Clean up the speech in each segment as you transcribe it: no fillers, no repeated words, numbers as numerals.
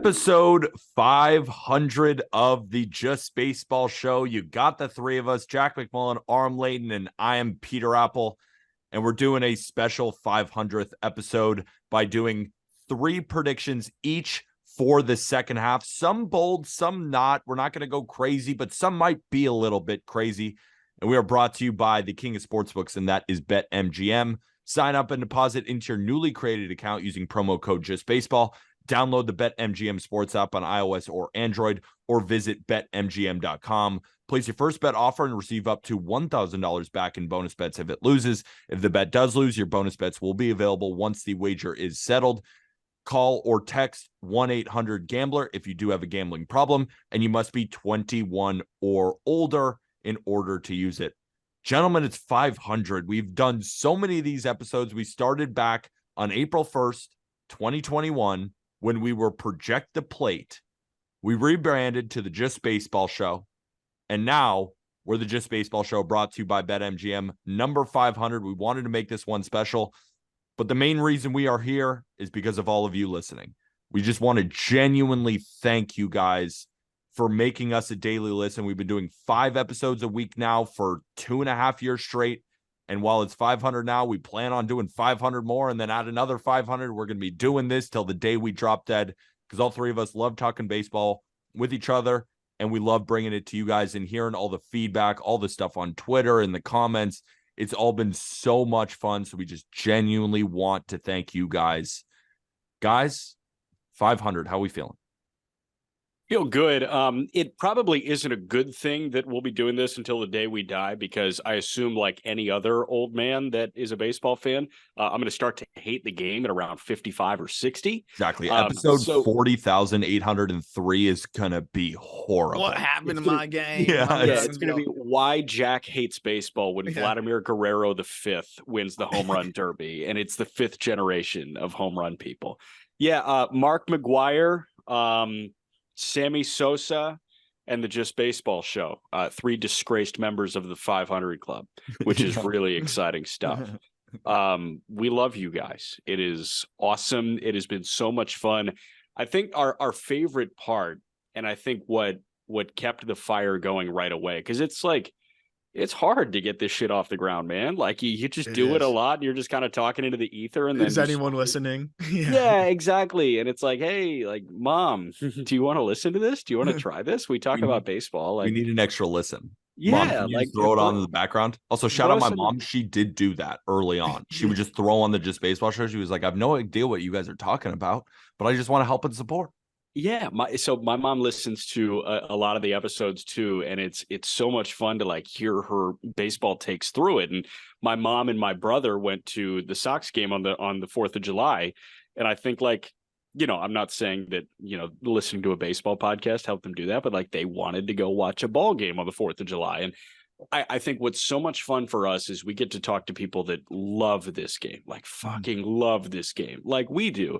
Episode 500 of the Just Baseball Show. You got the three of us, Jack McMullen, Aram Layton, and I am Peter Apple. And we're doing a special 500th episode by doing three predictions each for the second half. Some bold, some not. We're not going to go crazy, but some might be a little bit crazy. And we are brought to you by the King of Sportsbooks, and that is BetMGM. Sign up and deposit into your newly created account using promo code JustBaseball. Download the BetMGM Sports app on iOS or Android, or visit BetMGM.com. Place your first bet offer and receive up to $1,000 back in bonus bets if it loses. If the bet does lose, your bonus bets will be available once the wager is settled. Call or text 1-800-GAMBLER if you do have a gambling problem, and you must be 21 or older in order to use it. Gentlemen, it's 500. We've done so many of these episodes. We started back on April 1st, 2021. When we were Project the Plate. We rebranded to the Just Baseball Show. And now we're the Just Baseball Show, brought to you by BetMGM. Number 500. We wanted to make this one special. But the main reason we are here is because of all of you listening. We just want to genuinely thank you guys for making us a daily listen. We've been doing 5 episodes a week now for 2.5 years straight. And while it's 500 now, we plan on doing 500 more and then add another 500. We're going to be doing this till the day we drop dead, because all three of us love talking baseball with each other, and we love bringing it to you guys and hearing all the feedback, all the stuff on Twitter and the comments. It's all been so much fun, so we just genuinely want to thank you guys. Guys, 500, how are we feeling? Feel good. It probably isn't a good thing that we'll be doing this until the day we die, because I assume, like any other old man that is a baseball fan, I'm going to start to hate the game at around 55 or 60. Exactly. Episode 40,803 is going to be horrible. What happened to my game? Yeah, it's going to be why Jack hates baseball when Vladimir Guerrero V wins the home run derby, and it's the 5th generation of home run people. Yeah, Mark McGuire, Sammy Sosa, and the Just Baseball Show, 3 disgraced members of the 500 Club, which is really exciting stuff. We love you guys. It is awesome. It has been so much fun. I think our favorite part, and I think what kept the fire going right away, because it's hard to get this shit off the ground, man. Like you just do it a lot, and you're just kind of talking into the ether. And then is anyone listening? Yeah, exactly. And it's like, hey, like, Mom, do you want to listen to this? Do you want to try this? We talk about baseball. Like, we need an extra listen. Yeah, Mom, can you just throw it on in the background. Also, shout out my mom. She did do that early on. She would just throw on the Just Baseball Show. She was like, I have no idea what you guys are talking about, but I just want to help and support. Yeah, my mom listens to a lot of the episodes too, and it's so much fun to like hear her baseball takes through it. And my mom and my brother went to the Sox game on the 4th of July, and I think, like, you know, I'm not saying that, you know, listening to a baseball podcast helped them do that, but like they wanted to go watch a ball game on the 4th of July. And I think what's so much fun for us is we get to talk to people that love this game, like fucking love this game, like we do.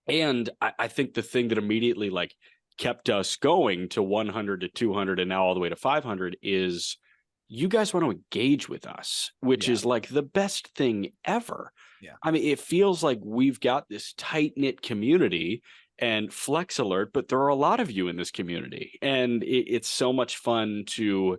And I think the thing that immediately like kept us going to 100 to 200 and now all the way to 500 is you guys want to engage with us, which is like the best thing ever. Yeah. I mean, it feels like we've got this tight knit community and Flex Alert, but there are a lot of you in this community, and it's so much fun to,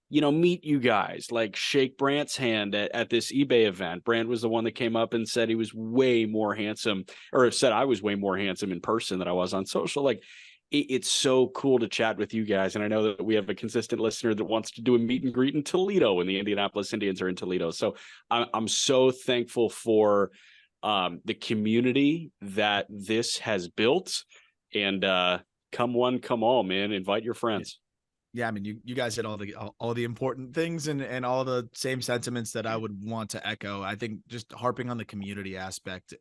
you know, meet you guys, like shake Brant's hand at this eBay event. Brant was the one that came up and said he was way more handsome, or said I was way more handsome in person than I was on social. Like, it's so cool to chat with you guys. And I know that we have a consistent listener that wants to do a meet and greet in Toledo when the Indianapolis Indians are in Toledo. So I'm so thankful for the community that this has built. And come one, come all, man. Invite your friends. Yeah, I mean, you guys hit all the important things and all the same sentiments that I would want to echo. I think just harping on the community aspect,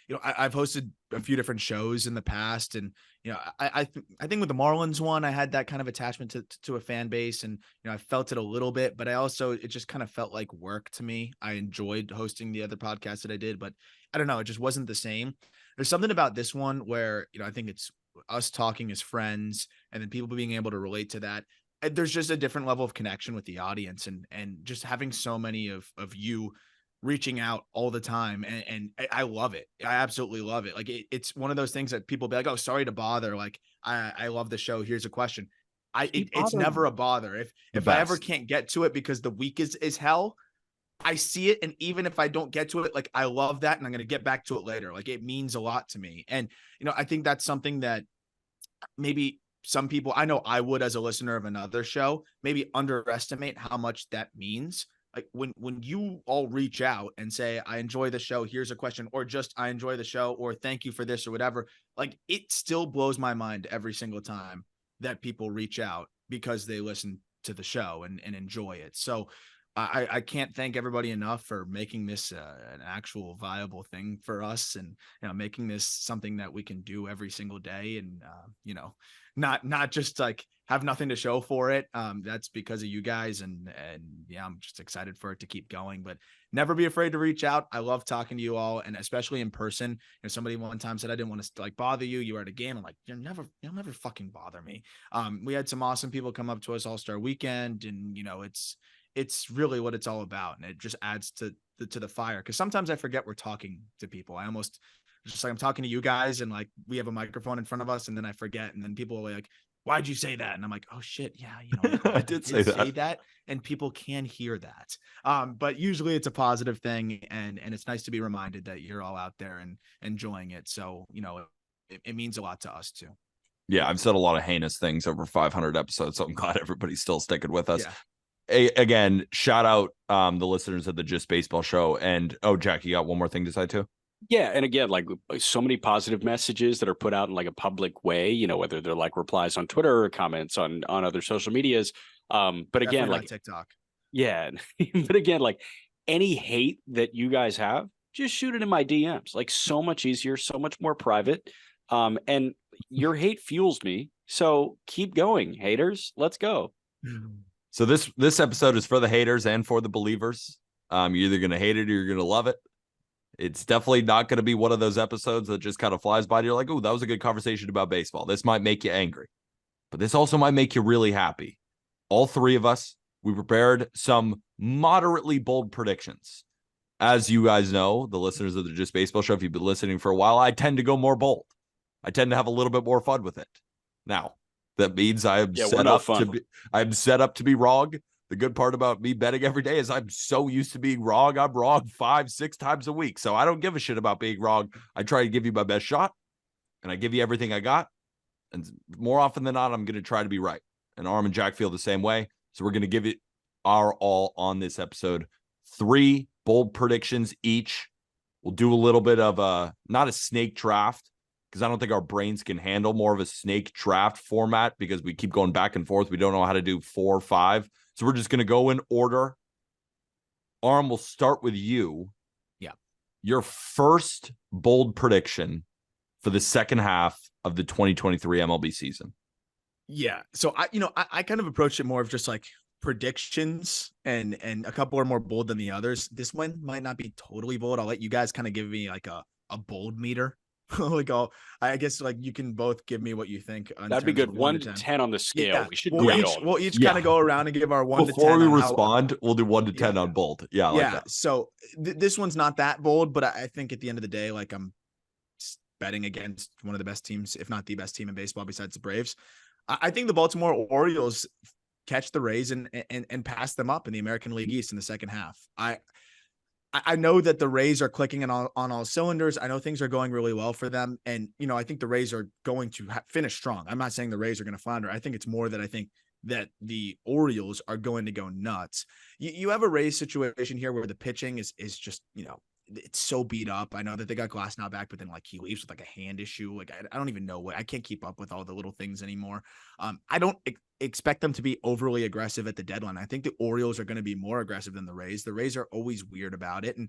you know, I've hosted a few different shows in the past, and you know, I think with the Marlins one, I had that kind of attachment to a fan base, and you know, I felt it a little bit, but it just kind of felt like work to me. I enjoyed hosting the other podcasts that I did, but I don't know, it just wasn't the same. There's something about this one where, you know, I think it's us talking as friends, and then people being able to relate to that. There's just a different level of connection with the audience, and just having so many of you reaching out all the time. And I love it. I absolutely love it. Like it's one of those things that people be like, oh, sorry to bother. Like I love the show. Here's a question. It's never a bother. If I ever can't get to it because the week is hell, I see it. And even if I don't get to it, like I love that. And I'm going to get back to it later. Like it means a lot to me. And, I think that's something that maybe some people, I know I would, as a listener of another show, maybe underestimate how much that means. Like when you all reach out and say, I enjoy the show, here's a question, or just I enjoy the show, or thank you for this or whatever, like it still blows my mind every single time that people reach out because they listen to the show and enjoy it. So I can't thank everybody enough for making this an actual viable thing for us, and making this something that we can do every single day, and not just like have nothing to show for it. That's because of you guys, and yeah, I'm just excited for it to keep going. But never be afraid to reach out. I love talking to you all, and especially in person. Somebody one time said I didn't want to like bother you. You were at a game. I'm like, you'll never fucking bother me. We had some awesome people come up to us All-Star Weekend, and it's really what it's all about, and it just adds to the fire. Because sometimes I forget we're talking to people. I almost just like I'm talking to you guys, and like we have a microphone in front of us, and then I forget, and then people are like, "Why'd you say that?" And I'm like, "Oh shit, yeah, I did say that, and people can hear that." But usually it's a positive thing, and it's nice to be reminded that you're all out there and enjoying it. So it means a lot to us too. Yeah, I've said a lot of heinous things over 500 episodes, so I'm glad everybody's still sticking with us. Yeah. Again, shout out the listeners of the Just Baseball Show. And Jack, you got one more thing to say too? Yeah, and again, like so many positive messages that are put out in like a public way, whether they're like replies on Twitter or comments on other social medias. But again, Definitely like not TikTok. Yeah, but again, like any hate that you guys have, just shoot it in my DMs. Like so much easier, so much more private. And your hate fuels me. So keep going, haters. Let's go. So this episode is for the haters and for the believers. You're either going to hate it or you're going to love it. It's definitely not going to be one of those episodes that just kind of flies by. You're like, oh, that was a good conversation about baseball. This might make you angry, but this also might make you really happy. All three of us, we prepared some moderately bold predictions. As you guys know, the listeners of the Just Baseball Show, if you've been listening for a while, I tend to go more bold. I tend to have a little bit more fun with it. Now, that means I'm set up to be wrong. The good part about me betting every day is I'm so used to being wrong. I'm wrong 5-6 times a week. So I don't give a shit about being wrong. I try to give you my best shot, and I give you everything I got. And more often than not, I'm going to try to be right. And Aram and Jack feel the same way. So we're going to give it our all on this episode. 3 bold predictions each. We'll do a little bit of not a snake draft, because I don't think our brains can handle more of a snake draft format, because we keep going back and forth. We don't know how to do 4 or 5. So we're just going to go in order. Aram, we'll start with you. Yeah. Your first bold prediction for the second half of the 2023 MLB season. Yeah. So I kind of approached it more of just like predictions, and a couple are more bold than the others. This one might not be totally bold. I'll let you guys kind of give me like a bold meter. Like I guess like you can both give me what you think. That'd be good. 1 to 10 on the scale. Yeah. We should we'll each kind of go around and give our 1 to 10. Before we respond, we'll do 1 to 10 on bold. Yeah. I like that. So this one's not that bold, but I think at the end of the day, like I'm betting against one of the best teams, if not the best team in baseball besides the Braves. I think the Baltimore Orioles catch the Rays and pass them up in the American League East in the second half. I know that the Rays are clicking on all cylinders. I know things are going really well for them. And, I think the Rays are going to finish strong. I'm not saying the Rays are going to flounder. I think it's more that I think that the Orioles are going to go nuts. You have a Rays situation here where the pitching is just, it's so beat up. I know that they got Glass now back, but then like he leaves with like a hand issue. Like I don't even know I can't keep up with all the little things anymore. I don't expect them to be overly aggressive at the deadline. I think the Orioles are going to be more aggressive than the Rays. The Rays are always weird about it. And,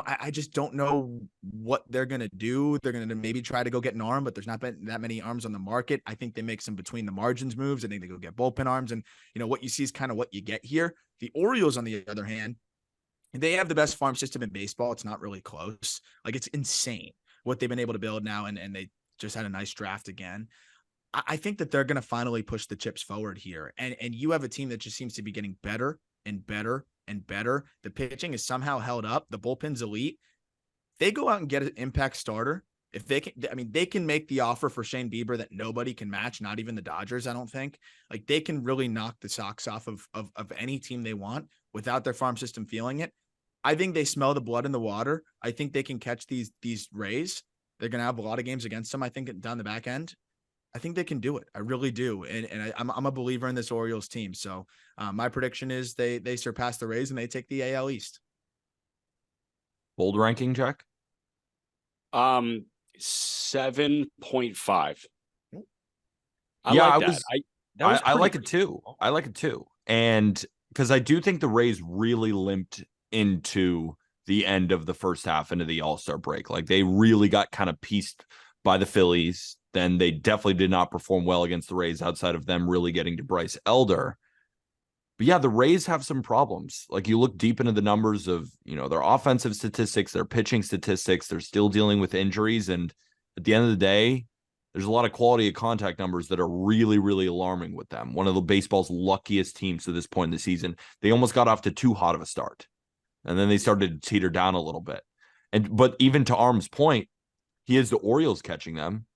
I just don't know what they're going to do. They're going to maybe try to go get an arm, but there's not been that many arms on the market. I think they make some between the margins moves. I think they go get bullpen arms, and, what you see is kind of what you get here. The Orioles, on the other hand, they have the best farm system in baseball. It's not really close. Like it's insane what they've been able to build now. And they just had a nice draft again. I think that they're going to finally push the chips forward here. And you have a team that just seems to be getting better and better and better. The pitching is somehow held up. The bullpen's elite. They go out and get an impact starter. If they can, I mean, they can make the offer for Shane Bieber that nobody can match, not even the Dodgers, I don't think. Like, they can really knock the socks off of any team they want without their farm system feeling it. I think they smell the blood in the water. I think they can catch these Rays. They're going to have a lot of games against them, I think, down the back end. I think they can do it. I really do. And I'm a believer in this Orioles team. So my prediction is they surpass the Rays and they take the AL East. Bold ranking, Jack? 7.5. I like it too. I like it too. And because I do think the Rays really limped into the end of the first half into the All-Star break. Like, they really got kind of pieced by the Phillies. Then they definitely did not perform well against the Rays outside of them really getting to Bryce Elder. But yeah, the Rays have some problems. Like, you look deep into the numbers of, their offensive statistics, their pitching statistics, they're still dealing with injuries. And at the end of the day, there's a lot of quality of contact numbers that are really, really alarming with them. One of the baseball's luckiest teams to this point in the season. They almost got off to too hot of a start. And then they started to teeter down a little bit. But even to Arm's point, he has the Orioles catching them.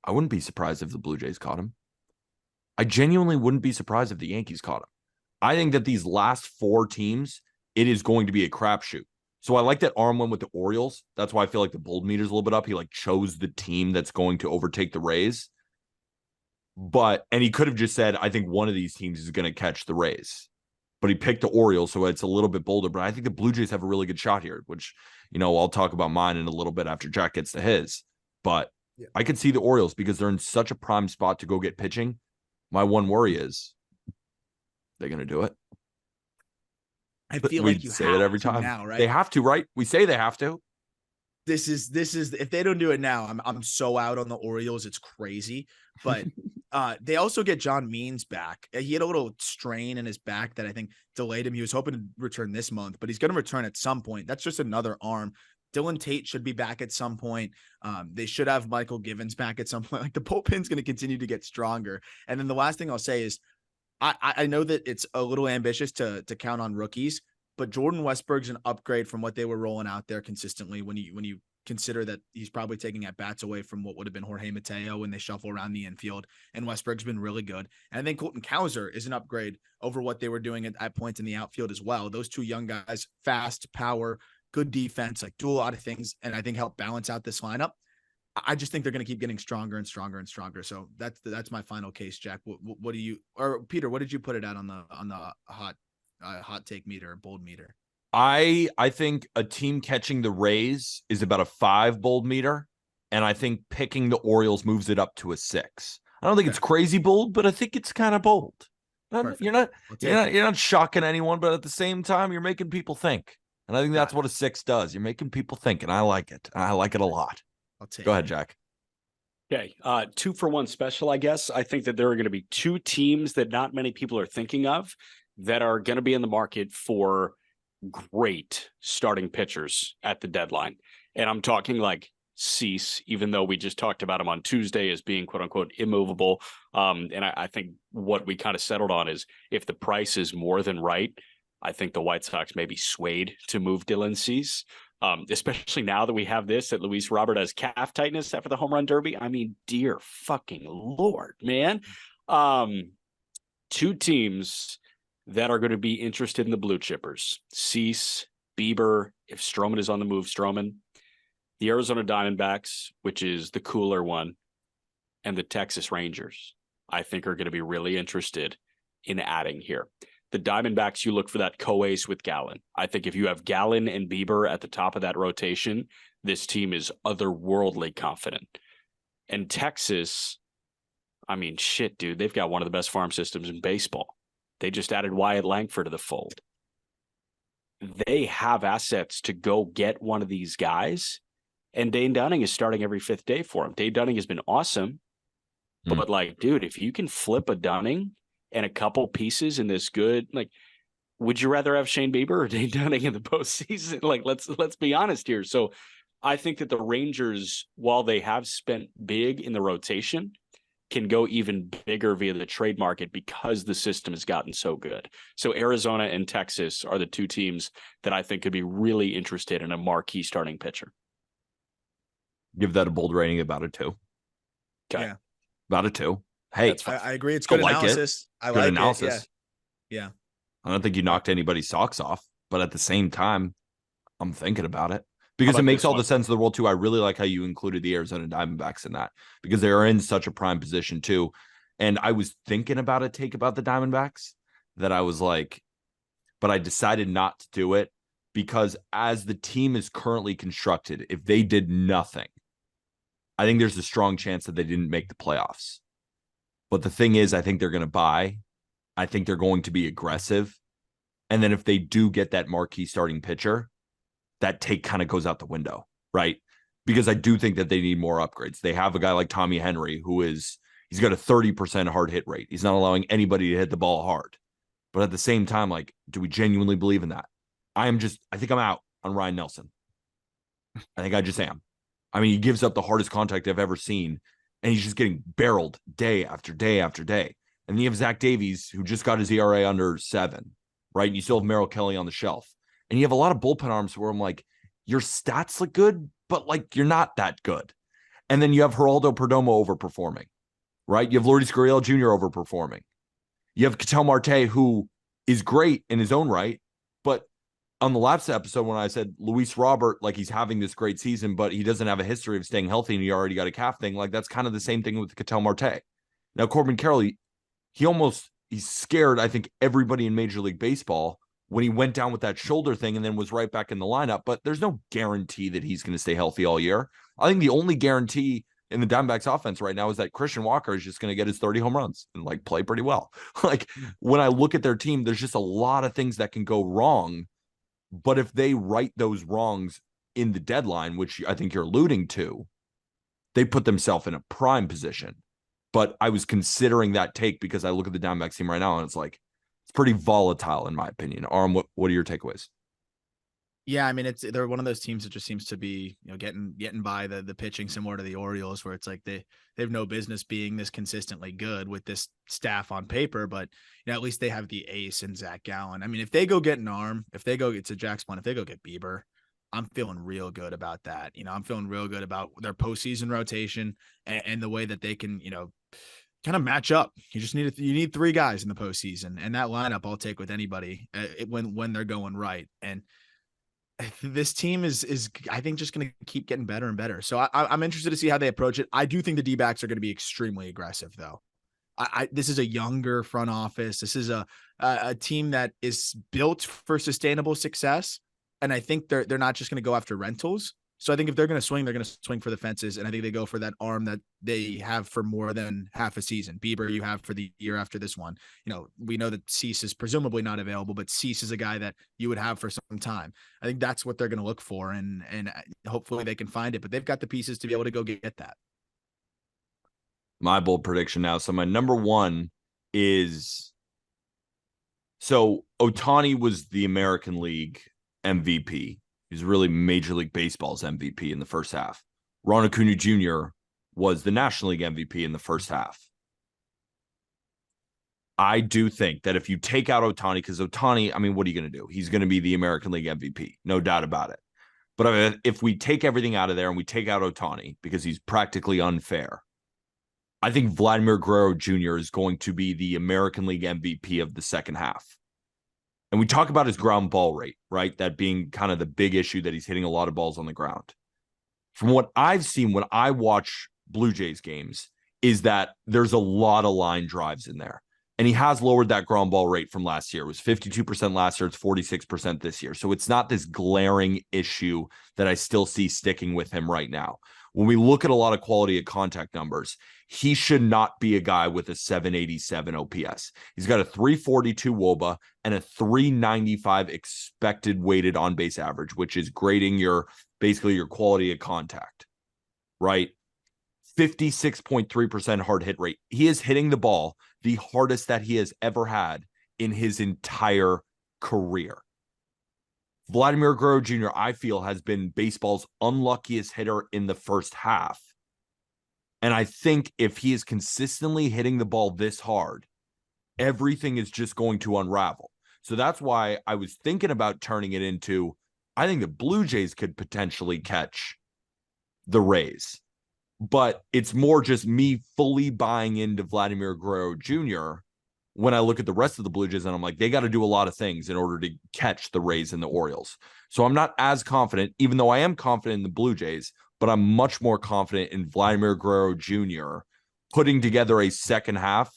I wouldn't be surprised if the Blue Jays caught him. I genuinely wouldn't be surprised if the Yankees caught him. I think that these last 4 teams, it is going to be a crapshoot. So I like that Arm went with the Orioles. That's why I feel like the bold meter's a little bit up. He chose the team that's going to overtake the Rays. And he could have just said, I think one of these teams is going to catch the Rays. But he picked the Orioles, so it's a little bit bolder. But I think the Blue Jays have a really good shot here, which, I'll talk about mine in a little bit after Jack gets to his. But yeah, I could see the Orioles because they're in such a prime spot to go get pitching. My one worry is, they're going to do it. I feel like you say it every time now, right? They have to, right? We say they have to. This is if they don't do it now, I'm so out on the Orioles. It's crazy. But they also get John Means back. He had a little strain in his back that I think delayed him. He was hoping to return this month, but he's going to return at some point. That's just another arm. Dylan Tate should be back at some point. They should have Michael Givens back at some point. Like, the bullpen's going to continue to get stronger. And then the last thing I'll say is, I know that it's a little ambitious to count on rookies, but Jordan Westburg's an upgrade from what they were rolling out there consistently. When you consider that he's probably taking at bats away from what would have been Jorge Mateo when they shuffle around the infield, and Westburg's been really good. And I think Colton Cowser is an upgrade over what they were doing at points in the outfield as well. Those two young guys, fast, power, good defense, do a lot of things, and I think help balance out this lineup. I just think they're going to keep getting stronger and stronger and stronger. So that's my final case, Jack. What do you, or Peter, what did you put it at on the hot take meter, bold meter? I think a team catching the Rays is about a 5 bold meter, and I think picking the Orioles moves it up to a 6. I don't think it's crazy bold, but I think it's kind of bold. You're not shocking anyone, but at the same time, you're making people think. And I think that's what a 6 does. You're making people think, and I like it. I like it a lot. Go ahead, Jack. Okay. 2-for-1 special, I guess. I think that there are going to be 2 teams that not many people are thinking of that are going to be in the market for great starting pitchers at the deadline. And I'm talking like Cease, even though we just talked about him on Tuesday as being quote unquote immovable. And I think what we kind of settled on is, if the price is more than right, I think the White Sox may be swayed to move Dylan Cease. Especially now that we have this, that Luis Robert has calf tightness after the home run derby. I mean, dear fucking Lord, man. 2 teams that are going to be interested in the blue chippers: Cease, Bieber, if Stroman is on the move, Stroman, the Arizona Diamondbacks, which is the cooler one, and the Texas Rangers, I think are going to be really interested in adding here. The Diamondbacks, you look for that co-ace with Gallen. I think if you have Gallen and Bieber at the top of that rotation, this team is otherworldly confident. And Texas, I mean, shit, dude, they've got one of the best farm systems in baseball. They just added Wyatt Langford to the fold. They have assets to go get one of these guys, and Dane Dunning is starting every 5th day for him. Dane Dunning has been awesome, but dude, if you can flip a Dunning and a couple pieces in this good, would you rather have Shane Bieber or Dane Dunning in the postseason? Let's be honest here. So I think that the Rangers, while they have spent big in the rotation, can go even bigger via the trade market because the system has gotten so good. So Arizona and Texas are the two teams that I think could be really interested in a marquee starting pitcher. Give that a bold rating, about a 2. Okay. Yeah. About a 2. Hey, I agree. It's good analysis. I like it. Yeah. Yeah. I don't think you knocked anybody's socks off, but at the same time, I'm thinking about it because it makes all the sense in the world too. I really like how you included the Arizona Diamondbacks in that because they are in such a prime position too. And I was thinking about a take about the Diamondbacks that I was like, but I decided not to do it because as the team is currently constructed, if they did nothing, I think there's a strong chance that they didn't make the playoffs. But the thing is, I think they're going to buy. I think they're going to be aggressive. And then if they do get that marquee starting pitcher, that take kind of goes out the window, right? Because I do think that they need more upgrades. They have a guy like Tommy Henry he's got a 30% hard hit rate. He's not allowing anybody to hit the ball hard. But at the same time, like, do we genuinely believe in that? I think I'm out on Ryan Nelson. I think I just am. I mean, he gives up the hardest contact I've ever seen, and he's just getting barreled day after day after day. And then you have Zach Davies, who just got his ERA under 7, right? And you still have Merrill Kelly on the shelf. And you have a lot of bullpen arms where I'm like, your stats look good, but like you're not that good. And then you have Geraldo Perdomo overperforming, right? You have Lourdes Gurriel Jr. overperforming. You have Ketel Marte, who is great in his own right, but on the last episode when I said Luis Robert, like he's having this great season, but he doesn't have a history of staying healthy and he already got a calf thing. Like that's kind of the same thing with Ketel Marte. Now, Corbin Carroll, he's scared, I think, everybody in Major League Baseball when he went down with that shoulder thing and then was right back in the lineup. But there's no guarantee that he's going to stay healthy all year. I think the only guarantee in the Diamondbacks offense right now is that Christian Walker is just going to get his 30 home runs and like play pretty well. Like when I look at their team, there's just a lot of things that can go wrong. But if they right those wrongs in the deadline, which I think you're alluding to, they put themselves in a prime position. But I was considering that take because I look at the Diamondbacks team right now and it's like, it's pretty volatile in my opinion. Aram, what are your takeaways? Yeah, I mean, they're one of those teams that just seems to be, getting by the pitching, similar to the Orioles, where it's like they have no business being this consistently good with this staff on paper, but at least they have the ace in Zach Gallen. I mean, if they go get an arm, if they go get to Jack's point, if they go get Bieber, I'm feeling real good about that. I'm feeling real good about their postseason rotation and the way that they can, kind of match up. You need 3 guys in the postseason, and that lineup I'll take with anybody when they're going right. And this team is I think just going to keep getting better and better. So I'm interested to see how they approach it. I do think the D-backs are going to be extremely aggressive, though. This is a younger front office. This is a team that is built for sustainable success, and I think they're not just going to go after rentals. So I think if they're going to swing for the fences, and I think they go for that arm that they have for more than half a season. Bieber, you have for the year after this one. We know that Cease is presumably not available, but Cease is a guy that you would have for some time. I think that's what they're going to look for, and hopefully they can find it. But they've got the pieces to be able to go get that. My bold prediction now. So my number 1 is, so Ohtani was the American League MVP. He's really Major League Baseball's MVP in the first half. Ron Acuna Jr. was the National League MVP in the first half. I do think that if you take out Ohtani, because Ohtani, I mean, what are you going to do? He's going to be the American League MVP, no doubt about it. But if we take everything out of there and we take out Ohtani, because he's practically unfair, I think Vladimir Guerrero Jr. is going to be the American League MVP of the second half. And we talk about his ground ball rate, right? That being kind of the big issue, that he's hitting a lot of balls on the ground. From what I've seen when I watch Blue Jays games, is that there's a lot of line drives in there. And he has lowered that ground ball rate from last year. It was 52% last year. It's 46% this year. So it's not this glaring issue that I still see sticking with him right now. When we look at a lot of quality of contact numbers, he should not be a guy with a 787 OPS. He's got a 342 WOBA and a 395 expected weighted on base average, which is grading basically your quality of contact, right? 56.3% hard hit rate. He is hitting the ball the hardest that he has ever had in his entire career. Vladimir Guerrero Jr., I feel, has been baseball's unluckiest hitter in the first half. And I think if he is consistently hitting the ball this hard, everything is just going to unravel. So that's why I was thinking about turning it into, I think the Blue Jays could potentially catch the Rays. But it's more just me fully buying into Vladimir Guerrero Jr. when I look at the rest of the Blue Jays and I'm like, they got to do a lot of things in order to catch the Rays and the Orioles. So I'm not as confident, even though I am confident in the Blue Jays, but I'm much more confident in Vladimir Guerrero Jr. putting together a second half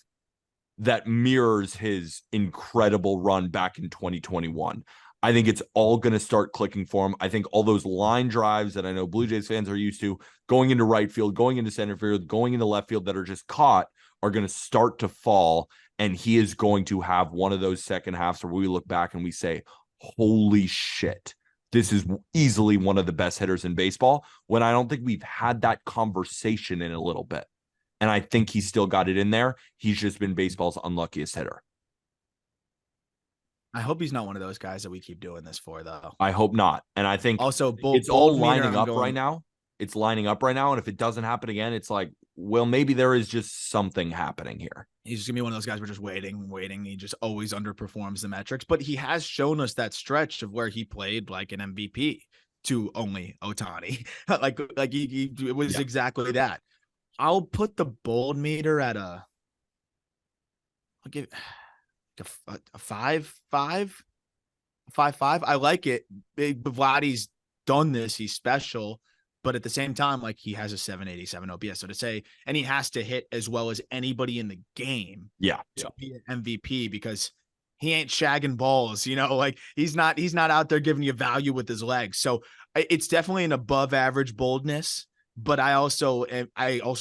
that mirrors his incredible run back in 2021. I think it's all going to start clicking for him. I think all those line drives that I know Blue Jays fans are used to, going into right field, going into center field, going into left field, that are just caught, are going to start to fall. And he is going to have one of those second halves where we look back and we say, holy shit, this is easily one of the best hitters in baseball, when I don't think we've had that conversation in a little bit. And I think he's still got it in there. He's just been baseball's unluckiest hitter. I hope he's not one of those guys that we keep doing this for, though. I hope not. And I think also it's all lining up right now. It's lining up right now. And if it doesn't happen again, it's like, well, maybe there is just something happening here. He's just gonna be one of those guys we're just waiting. He just always underperforms the metrics, but he has shown us that stretch of where he played like an MVP to only Ohtani. like he it was exactly that. I'll put the bold meter at I'll give a 5.5. I like it. Vladdy's done this. He's special, but at the same time, like, he has a 787 OPS. So to say, and he has to hit as well as anybody in the game. To be an MVP, because he ain't shagging balls, like he's not out there giving you value with his legs. So it's definitely an above average boldness. But I also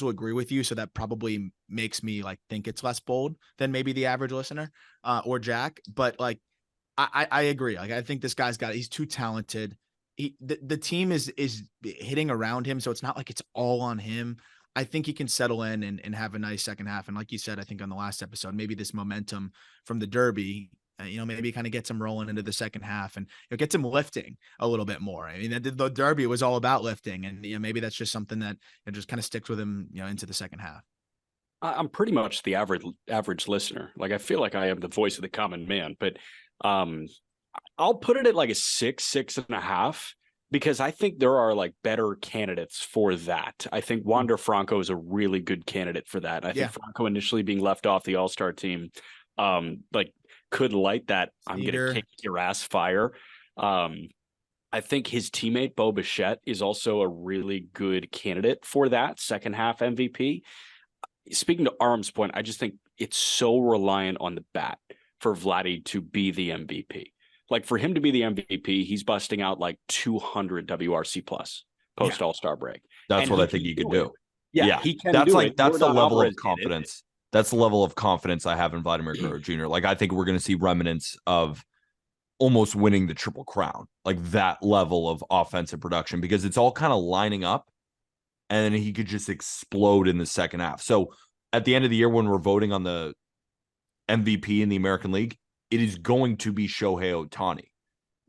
agree with you. So that probably makes me like think it's less bold than maybe the average listener or Jack. But like, I agree. Like, I think this guy's he's too talented. The team is hitting around him. So it's not like it's all on him. I think he can settle in and have a nice second half. And like you said, I think on the last episode, maybe this momentum from the Derby, maybe kind of gets him rolling into the second half, and it gets him lifting a little bit more. I mean, the Derby was all about lifting, and maybe that's just something that just kind of sticks with him, into the second half. I'm pretty much the average listener. Like, I feel like I am the voice of the common man, but I'll put it at like a 6.5, because I think there are like better candidates for that. I think Wander Franco is a really good candidate for that. I think Franco initially being left off the All-Star team, could light that I'm going to kick your ass fire. I think his teammate Bo Bichette is also a really good candidate for that second half MVP. Speaking to Aram's point, I just think it's so reliant on the bat for Vladdy to be the MVP. Like, for him to be the MVP, he's busting out like 200 WRC plus post All-Star break. That's what I think he could do. Yeah, he can do it. That's the level of confidence. That's the level of confidence I have in Vladimir Guerrero Jr. Like, I think we're going to see remnants of almost winning the Triple Crown, like that level of offensive production, because it's all kind of lining up, and then he could just explode in the second half. So at the end of the year, when we're voting on the MVP in the American League, it is going to be Shohei Ohtani.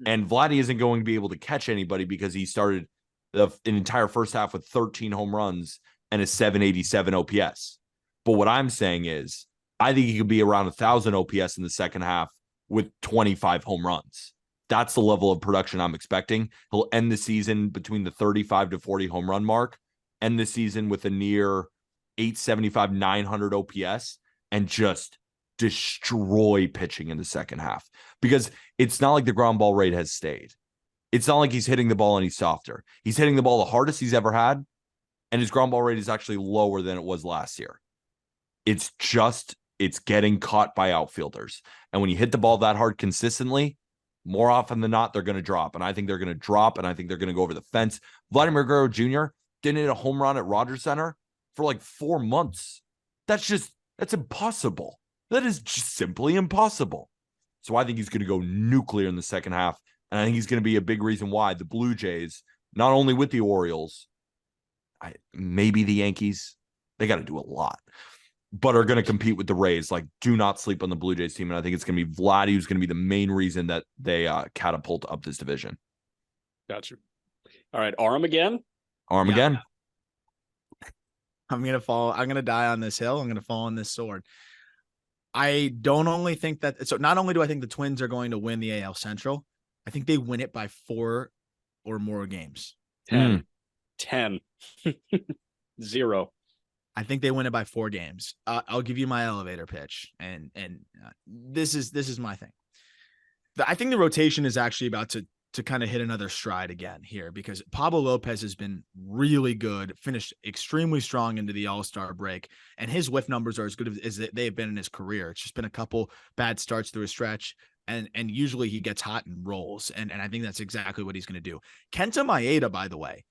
And Vladdy isn't going to be able to catch anybody because he started an entire first half with 13 home runs and a 787 OPS. But what I'm saying is, I think he could be around 1,000 OPS in the second half with 25 home runs. That's the level of production I'm expecting. He'll end the season between the 35 to 40 home run mark, end the season with a near 875, 900 OPS, and just destroy pitching in the second half. Because it's not like the ground ball rate has stayed. It's not like he's hitting the ball any softer. He's hitting the ball the hardest he's ever had, and his ground ball rate is actually lower than it was last year. It's getting caught by outfielders. And when you hit the ball that hard consistently, more often than not, they're going to drop. And I think they're going to drop, and I think they're going to go over the fence. Vladimir Guerrero Jr. didn't hit a home run at Rogers Center for like 4 months. That's impossible. That is just simply impossible. So I think he's going to go nuclear in the second half. And I think he's going to be a big reason why the Blue Jays, not only with the Orioles, maybe the Yankees, they got to do a lot, but are going to compete with the Rays. Like, do not sleep on the Blue Jays team. And I think it's going to be Vladdy who's going to be the main reason that they catapult up this division. Gotcha. All right. Aram again. Again. I'm gonna die on this hill. I'm gonna fall on this sword. I don't only think that. So not only do I think the Twins are going to win the AL Central, I think they win it by 4 or more games. 10. 10. 0. I think they win it by 4 games. I'll give you my elevator pitch, and this is my thing. I think the rotation is actually about to kind of hit another stride again here, because Pablo Lopez has been really good, finished extremely strong into the All-Star break, and his whiff numbers are as good as they've been in his career. It's just been a couple bad starts through a stretch, and usually he gets hot and rolls, and I think that's exactly what he's going to do. Kenta Maeda, by the way,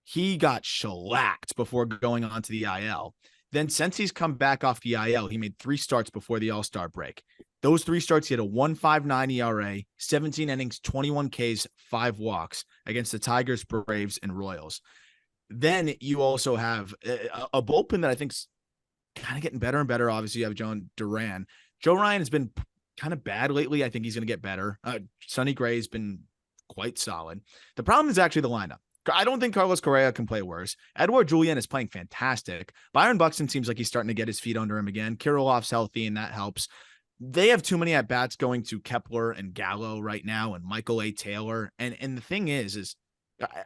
he got shellacked before going on to the IL. Then since he's come back off the IL, he made 3 starts before the All-Star break. Those 3 starts, he had a 1.59 ERA, 17 innings, 21 Ks, 5 walks against the Tigers, Braves, and Royals. Then you also have a bullpen that I think's kind of getting better and better. Obviously, you have John Duran. Joe Ryan has been kind of bad lately. I think he's going to get better. Sonny Gray has been quite solid. The problem is actually the lineup. I don't think Carlos Correa can play worse. Edouard Julien is playing fantastic. Byron Buxton seems like he's starting to get his feet under him again. Kirilloff's healthy, and that helps. They have too many at-bats going to Kepler and Gallo right now, and Michael A. Taylor. And the thing is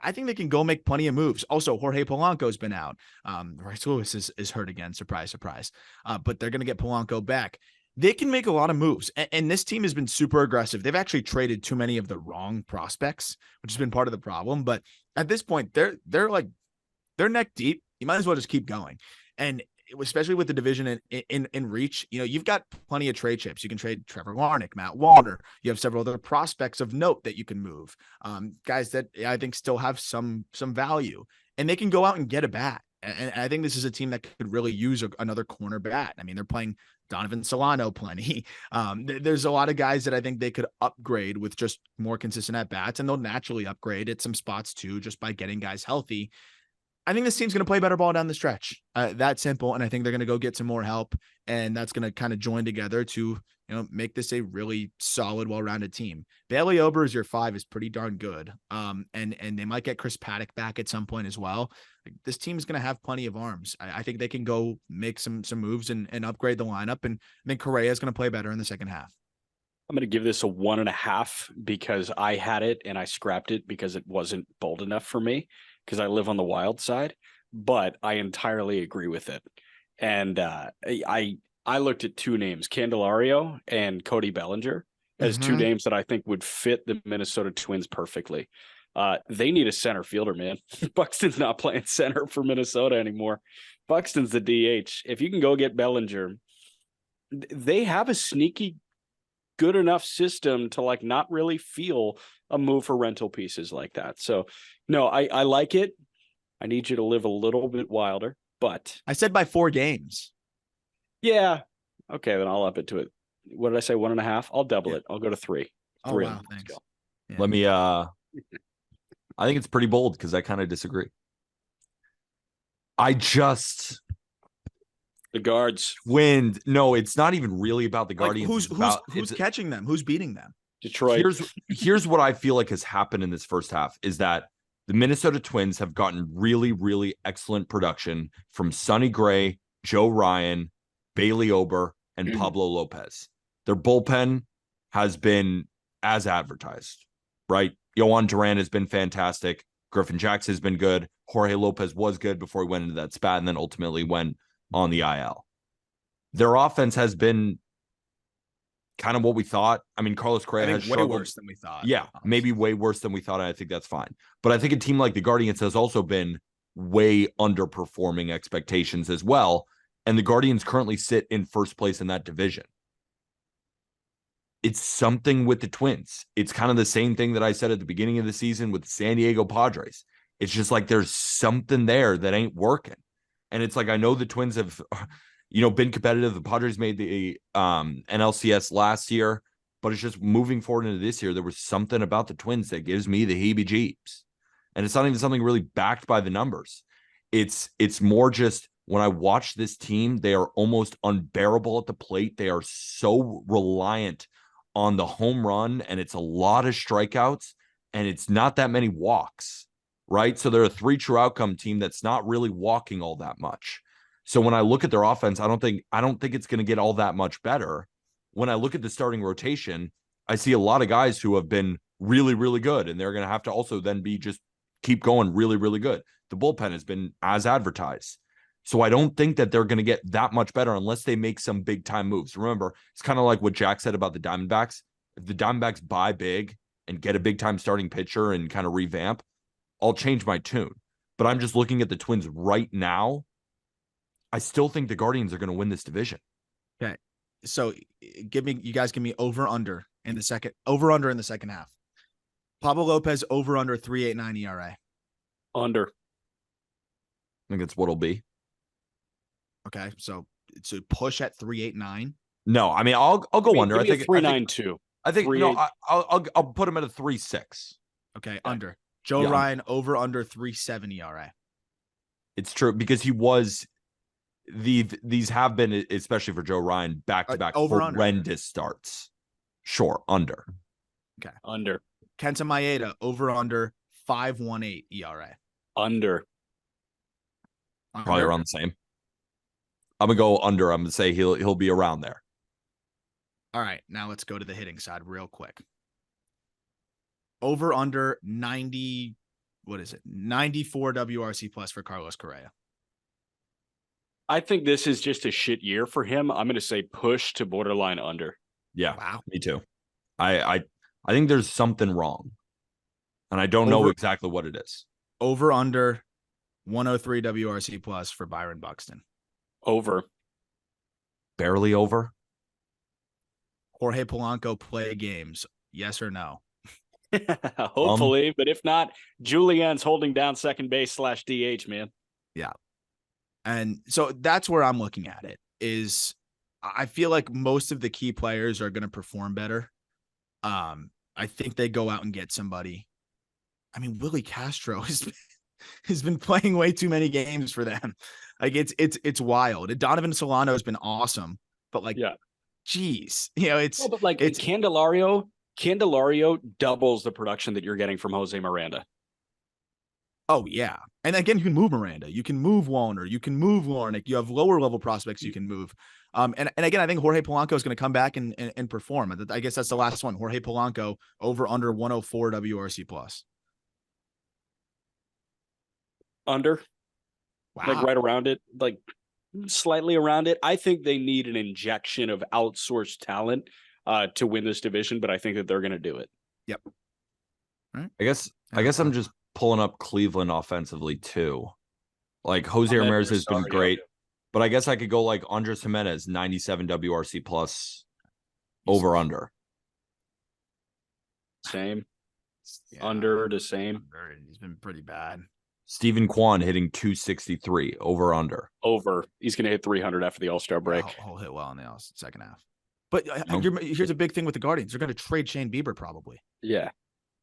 I think they can go make plenty of moves. Also, Jorge Polanco's been out. Royce Lewis is hurt again. Surprise, surprise. But they're going to get Polanco back. They can make a lot of moves, and this team has been super aggressive. They've actually traded too many of the wrong prospects, which has been part of the problem. But at this point, they're neck deep. You might as well just keep going. And especially with the division in reach, you've got plenty of trade chips. You can trade Trevor Larnach, Matt Warner. You have several other prospects of note that you can move. Guys that I think still have some value, and they can go out and get a bat. And I think this is a team that could really use another corner bat. I mean, they're playing Donovan Solano plenty. There's a lot of guys that I think they could upgrade with just more consistent at bats, and they'll naturally upgrade at some spots too, just by getting guys healthy. I think this team's going to play better ball down the stretch. That simple. And I think they're going to go get some more help, and that's going to kind of join together to, make this a really solid, well-rounded team. Bailey Ober as your 5 is pretty darn good. And they might get Chris Paddock back at some point as well. This team is going to have plenty of arms. I think they can go make some moves and upgrade the lineup. And I think Correa is going to play better in the second half. I'm going to give this a 1.5 because I had it and I scrapped it because it wasn't bold enough for me, because I live on the wild side, but I entirely agree with it. And I looked at 2 names, Candelario and Cody Bellinger, as 2 names that I think would fit the Minnesota Twins perfectly. They need a center fielder, man. Buxton's not playing center for Minnesota anymore. Buxton's the DH. If you can go get Bellinger, they have a sneaky good enough system to not really feel a move for rental pieces like that. So no, I like it. I need you to live a little bit wilder, but I said by 4 games. Yeah. Okay, then I'll up it to it. What did I say? 1.5? I'll double it. I'll go to 3. Oh, 3. wow. Thanks. Yeah. Let me, I think it's pretty bold because I kind of disagree. The guards. Wind. No, it's not even really about the Guardians. Who's catching them? Who's beating them? Detroit. Here's what I feel like has happened in this first half is that the Minnesota Twins have gotten really, really excellent production from Sonny Gray, Joe Ryan, Bailey Ober, and Pablo Lopez. Their bullpen has been as advertised, right? Yohan Duran has been fantastic. Griffin Jackson has been good. Jorge Lopez was good before he went into that spat and then ultimately went on the IL. Their offense has been kind of what we thought. I mean, Carlos Correa has way struggled. Worse than we thought. Yeah, honestly. Maybe way worse than we thought. And I think that's fine. But I think a team like the Guardians has also been way underperforming expectations as well. And the Guardians currently sit in first place in that division. It's something with the Twins. It's kind of the same thing that I said at the beginning of the season with the San Diego Padres. It's just like there's something there that ain't working. And it's like, I know the Twins have, been competitive. The Padres made the NLCS last year, but it's just moving forward into this year. There was something about the Twins that gives me the heebie-jeebies. And it's not even something really backed by the numbers. It's more just when I watch this team, they are almost unbearable at the plate. They are so reliant on the home run, and it's a lot of strikeouts, and it's not that many walks, right? So they're a 3 true outcome team that's not really walking all that much. So when I look at their offense, I don't think it's going to get all that much better. When I look at the starting rotation, I see a lot of guys who have been really, really good, and they're going to have to also then be just keep going really, really good. The bullpen has been as advertised. So I don't think that they're going to get that much better unless they make some big time moves. Remember, it's kind of like what Jack said about the Diamondbacks. If the Diamondbacks buy big and get a big time starting pitcher and kind of revamp, I'll change my tune. But I'm just looking at the Twins right now. I still think the Guardians are going to win this division. Okay. So give me over under in the second half. Pablo Lopez over under 3.89 ERA. Under. I think that's what it'll be. Okay. So push at 3.89. No, I mean I'll go under. I think 3.92. I think no, I'll put him at a 3.6. Okay, under. Joe Ryan over under 3.7 ERA. It's true because he was these have been, especially for Joe Ryan, back-to-back horrendous starts. Sure, under. Okay. Under. Kenta Maeda over under 5.18 ERA. Under. Probably around the same. I'm gonna go under. I'm gonna say he'll be around there. All right, now let's go to the hitting side real quick. Over under 90, what is it? 94 WRC plus for Carlos Correa. I think this is just a shit year for him. I'm going to say push to borderline under. Yeah, wow. Me too. I think there's something wrong, and I don't know exactly what it is. Over under 103 WRC plus for Byron Buxton. Over. Barely over. Jorge Polanco play games. Yes or no? Hopefully, but if not, Julian's holding down second base / DH, man. Yeah. And so that's where I'm looking at it is I feel like most of the key players are going to perform better. I think they go out and get somebody. I mean, Willie Castro has been playing way too many games for them. Like it's wild. And Donovan Solano has been awesome, but like, geez, it's but like it's Candelario doubles the production that you're getting from Jose Miranda. Oh, yeah. And again, you can move Miranda. You can move Wallner. You can move Larnick. You have lower level prospects you can move. And again, I think Jorge Polanco is going to come back and perform. I guess that's the last one. Jorge Polanco over under 104 WRC plus. Under. Wow. Like right around it, like slightly around it. I think they need an injection of outsourced talent to win this division, but I think that they're going to do it. Yep. All right. I guess I'm just pulling up Cleveland offensively too. Like Jose Ramirez has been great, but I guess I could go like Andres Jimenez, 97 WRC plus, over under. Same. Under the same. He's been pretty bad. Stephen Kwan hitting 263, over under. Over. He's going to hit 300 after the All-Star break. He'll hit well in the second half. But here's a big thing with the Guardians. They're going to trade Shane Bieber probably. Yeah.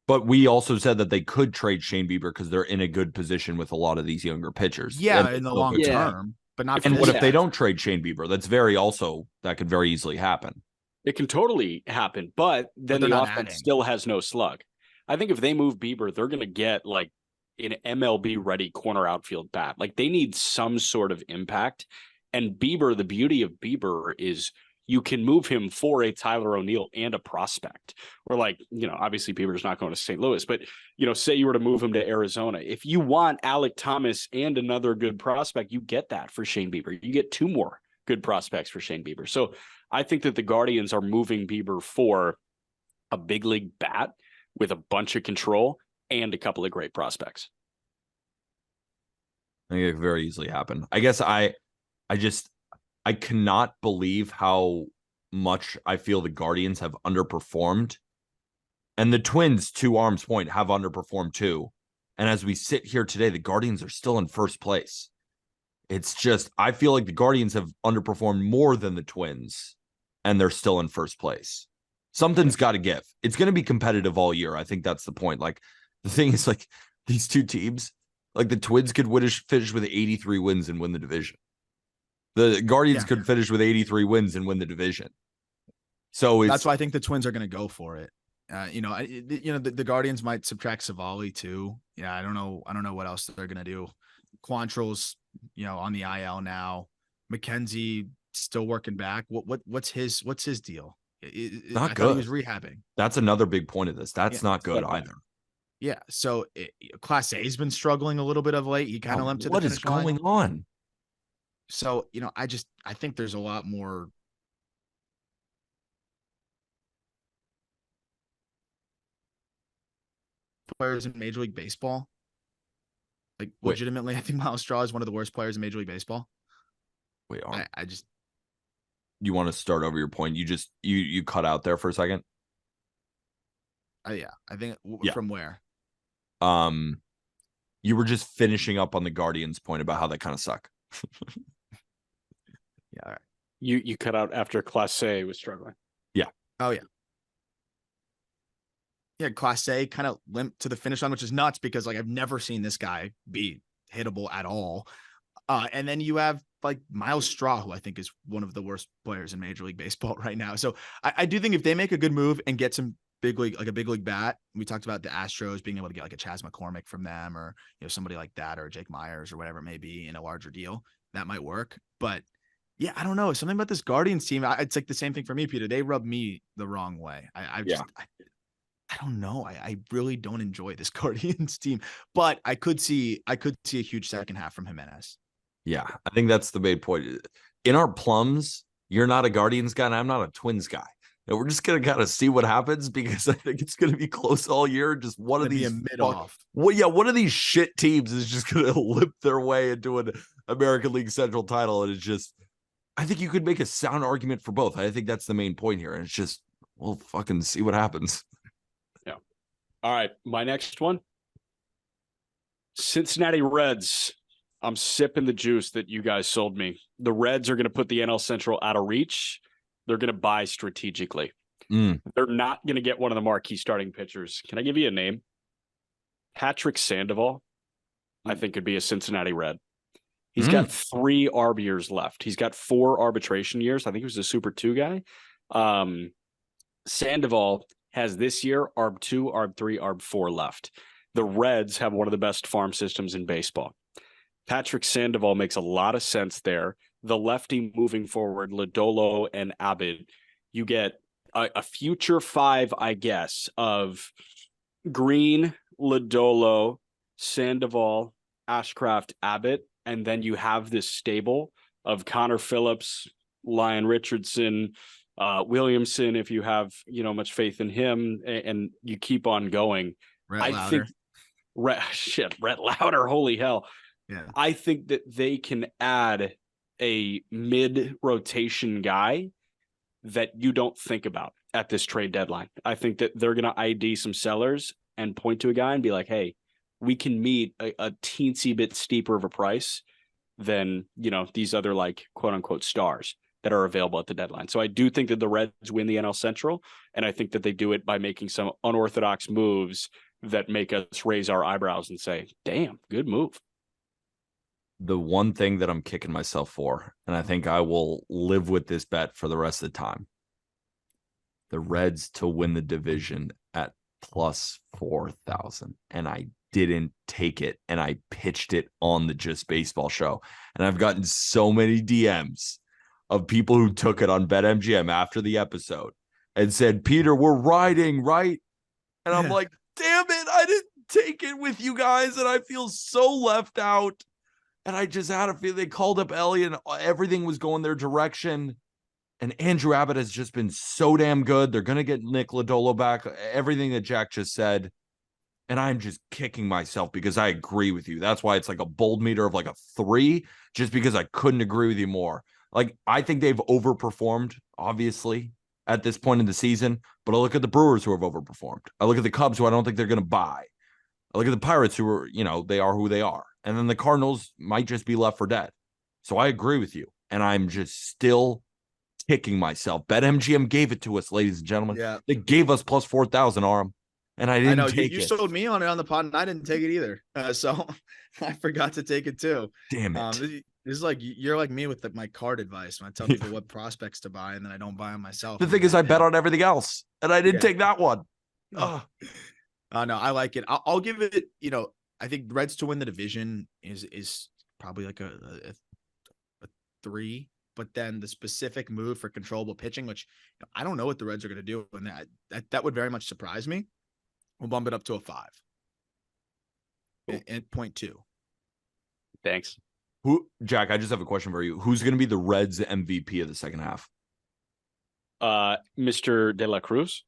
But we also said that they could trade Shane Bieber because they're in a good position with a lot of these younger pitchers. Yeah, in the long term, but not. And what if they don't trade Shane Bieber? That could very easily happen. It can totally happen, but then the offense still has no slug. I think if they move Bieber, they're going to get like an MLB ready corner outfield bat. Like they need some sort of impact. And Bieber, the beauty of Bieber is you can move him for a Tyler O'Neill and a prospect. Or like, obviously Bieber's not going to St. Louis, but, say you were to move him to Arizona. If you want Alek Thomas and another good prospect, you get that for Shane Bieber. You get 2 more good prospects for Shane Bieber. So I think that the Guardians are moving Bieber for a big league bat with a bunch of control and a couple of great prospects. I think it could very easily happen. I guess I cannot believe how much I feel the Guardians have underperformed. And the Twins, to Arm's point, have underperformed too. And as we sit here today, the Guardians are still in first place. It's just, I feel like the Guardians have underperformed more than the Twins, and they're still in first place. Something's got to give. It's going to be competitive all year. I think that's the point. Like, the thing is, like, these two teams, like the Twins could finish with 83 wins and win the division. The Guardians could finish with 83 wins and win the division. So that's why I think the Twins are going to go for it. The Guardians might subtract Savali too. Yeah, I don't know what else they're going to do. Quantrill's, on the IL now. McKenzie still working back. What's his deal? Not I thought he good. was rehabbing. That's another big point of this. That's Yeah. not good Setback. either. Yeah. So Class A has been struggling a little bit of late. He kind of limped to the What is finish line. going on? So, I think there's a lot more players in Major League Baseball. Like, Wait. legitimately, I think Miles Straw is one of the worst players in Major League Baseball. Wait, I just, you want to start over your point? You cut out there for a second. yeah, I think Yeah. from where? You were just finishing up on the Guardians point about how they kind of suck. Yeah. All right. You cut out after Class A was struggling. Yeah. Oh, yeah. Yeah, Class A kind of limped to the finish line, which is nuts because I've never seen this guy be hittable at all. And then you have Miles Straw, who I think is one of the worst players in Major League Baseball right now. So I do think if they make a good move and get some big league, a big league bat, we talked about the Astros being able to get a Chas McCormick from them, or somebody like that, or Jake Myers or whatever it may be in a larger deal, that might work. But yeah, I don't know. Something about this Guardians team. It's the same thing for me, Peter. They rub me the wrong way. I don't know. I really don't enjoy this Guardians team, but I could see a huge second half from Jimenez. Yeah, I think that's the main point. In our plums, you're not a Guardians guy, and I'm not a Twins guy. And we're just gonna kind of see what happens because I think it's gonna be close all year. Just one of these one of these shit teams is just gonna limp their way into an American League Central title, and it's just. I think you could make a sound argument for both. I think that's the main point here, and it's just we'll fucking see what happens. Yeah. All right, my next one. Cincinnati Reds. I'm sipping the juice that you guys sold me. The Reds are going to put the NL Central out of reach. They're going to buy strategically. They're not going to get one of the marquee starting pitchers. Can I give you a name? Patrick Sandoval, I think, could be a Cincinnati Red. He's got 3 ARB years left. He's got 4 arbitration years. I think he was a Super 2 guy. Sandoval has this year ARB 2, ARB 3, ARB 4 left. The Reds have one of the best farm systems in baseball. Patrick Sandoval makes a lot of sense there. The lefty moving forward, Lodolo and Abbott, you get a future 5, I guess, of Green, Lodolo, Sandoval, Ashcraft, Abbott, and then you have this stable of Connor Phillips, Lyon Richardson, Williamson, if you have much faith in him, and you keep on going. Rhett Lauder. Rhett Lauder, holy hell. Yeah. I think that they can add a mid-rotation guy that you don't think about at this trade deadline. I think that they're going to ID some sellers and point to a guy and be like, hey, we can meet a teensy bit steeper of a price than, these other quote unquote stars that are available at the deadline. So I do think that the Reds win the NL Central, and I think that they do it by making some unorthodox moves that make us raise our eyebrows and say, damn, good move. The one thing that I'm kicking myself for, and I think I will live with this bet for the rest of the time, the Reds to win the division at plus 4,000. And I didn't take it, and I pitched it on the Just Baseball show. And I've gotten so many DMs of people who took it on BetMGM after the episode and said, Peter, we're riding, right? And I'm like, damn it, I didn't take it with you guys, and I feel so left out. And I just had a feeling they called up Ellie and everything was going their direction. And Andrew Abbott has just been so damn good. They're going to get Nick Lodolo back. Everything that Jack just said. And I'm just kicking myself because I agree with you. That's why it's like a bold meter of a 3, just because I couldn't agree with you more. I think they've overperformed, obviously, at this point in the season. But I look at the Brewers who have overperformed. I look at the Cubs who I don't think they're going to buy. I look at the Pirates who are, they are who they are. And then the Cardinals might just be left for dead. So I agree with you. And I'm just still kicking myself. BetMGM gave it to us, ladies and gentlemen. Yeah. They gave us plus 4,000, Aram. And I didn't take it. You sold me on it on the pod, and I didn't take it either. So I forgot to take it too. Damn it. This is you're like me with my card advice. When I tell people what prospects to buy, and then I don't buy them myself. The thing is, I bet on everything else, and I didn't take that one. No, I like it. I'll give it, I think Reds to win the division is probably a 3, but then the specific move for controllable pitching, which I don't know what the Reds are going to do, and that would very much surprise me. We'll bump it up to a 5 and 0.2. Thanks. Jack, I just have a question for you. Who's going to be the Reds MVP of the second half? Mr. De La Cruz.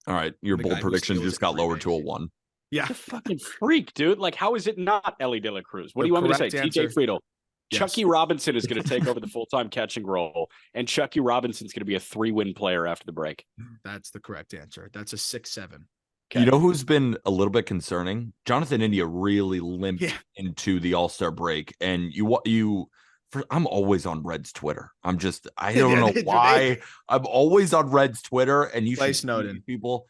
All right. Your The bold guy who prediction steals just got every lowered to a base. 1. Yeah. The fucking freak, dude. Like, how is it not Ellie De La Cruz? What The do you want me to say? correct TJ answer- Friedel. Yes. Chucky Robinson is going to take over the full-time catching role, and Chucky Robinson's going to be a 3-win player after the break. That's the correct answer. That's a 6-7. Okay. You know who's been a little bit concerning? Jonathan India really limped Yeah. into the All-Star break, and I'm always on Reds Twitter. I don't Yeah, know they- why. I'm always on Reds Twitter, and you Play should see Snowden. these people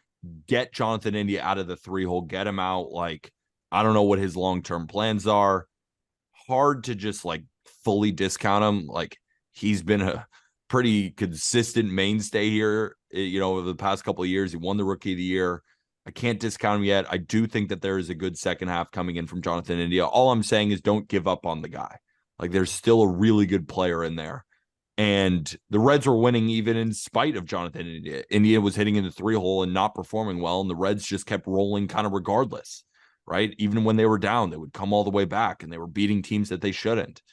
get Jonathan India out of the 3-hole, get him out. Like, I don't know what his long-term plans are. Hard to just like fully discount him. Like, he's been a pretty consistent mainstay here, over the past couple of years. He won the Rookie of the Year. I can't discount him yet. I do think that there is a good second half coming in from Jonathan India. All I'm saying is don't give up on the guy. Like, there's still a really good player in there. And the Reds were winning even in spite of Jonathan India. India was hitting in the 3-hole and not performing well, and the Reds just kept rolling kind of regardless, right? Even when they were down, they would come all the way back, and they were beating teams that they shouldn't.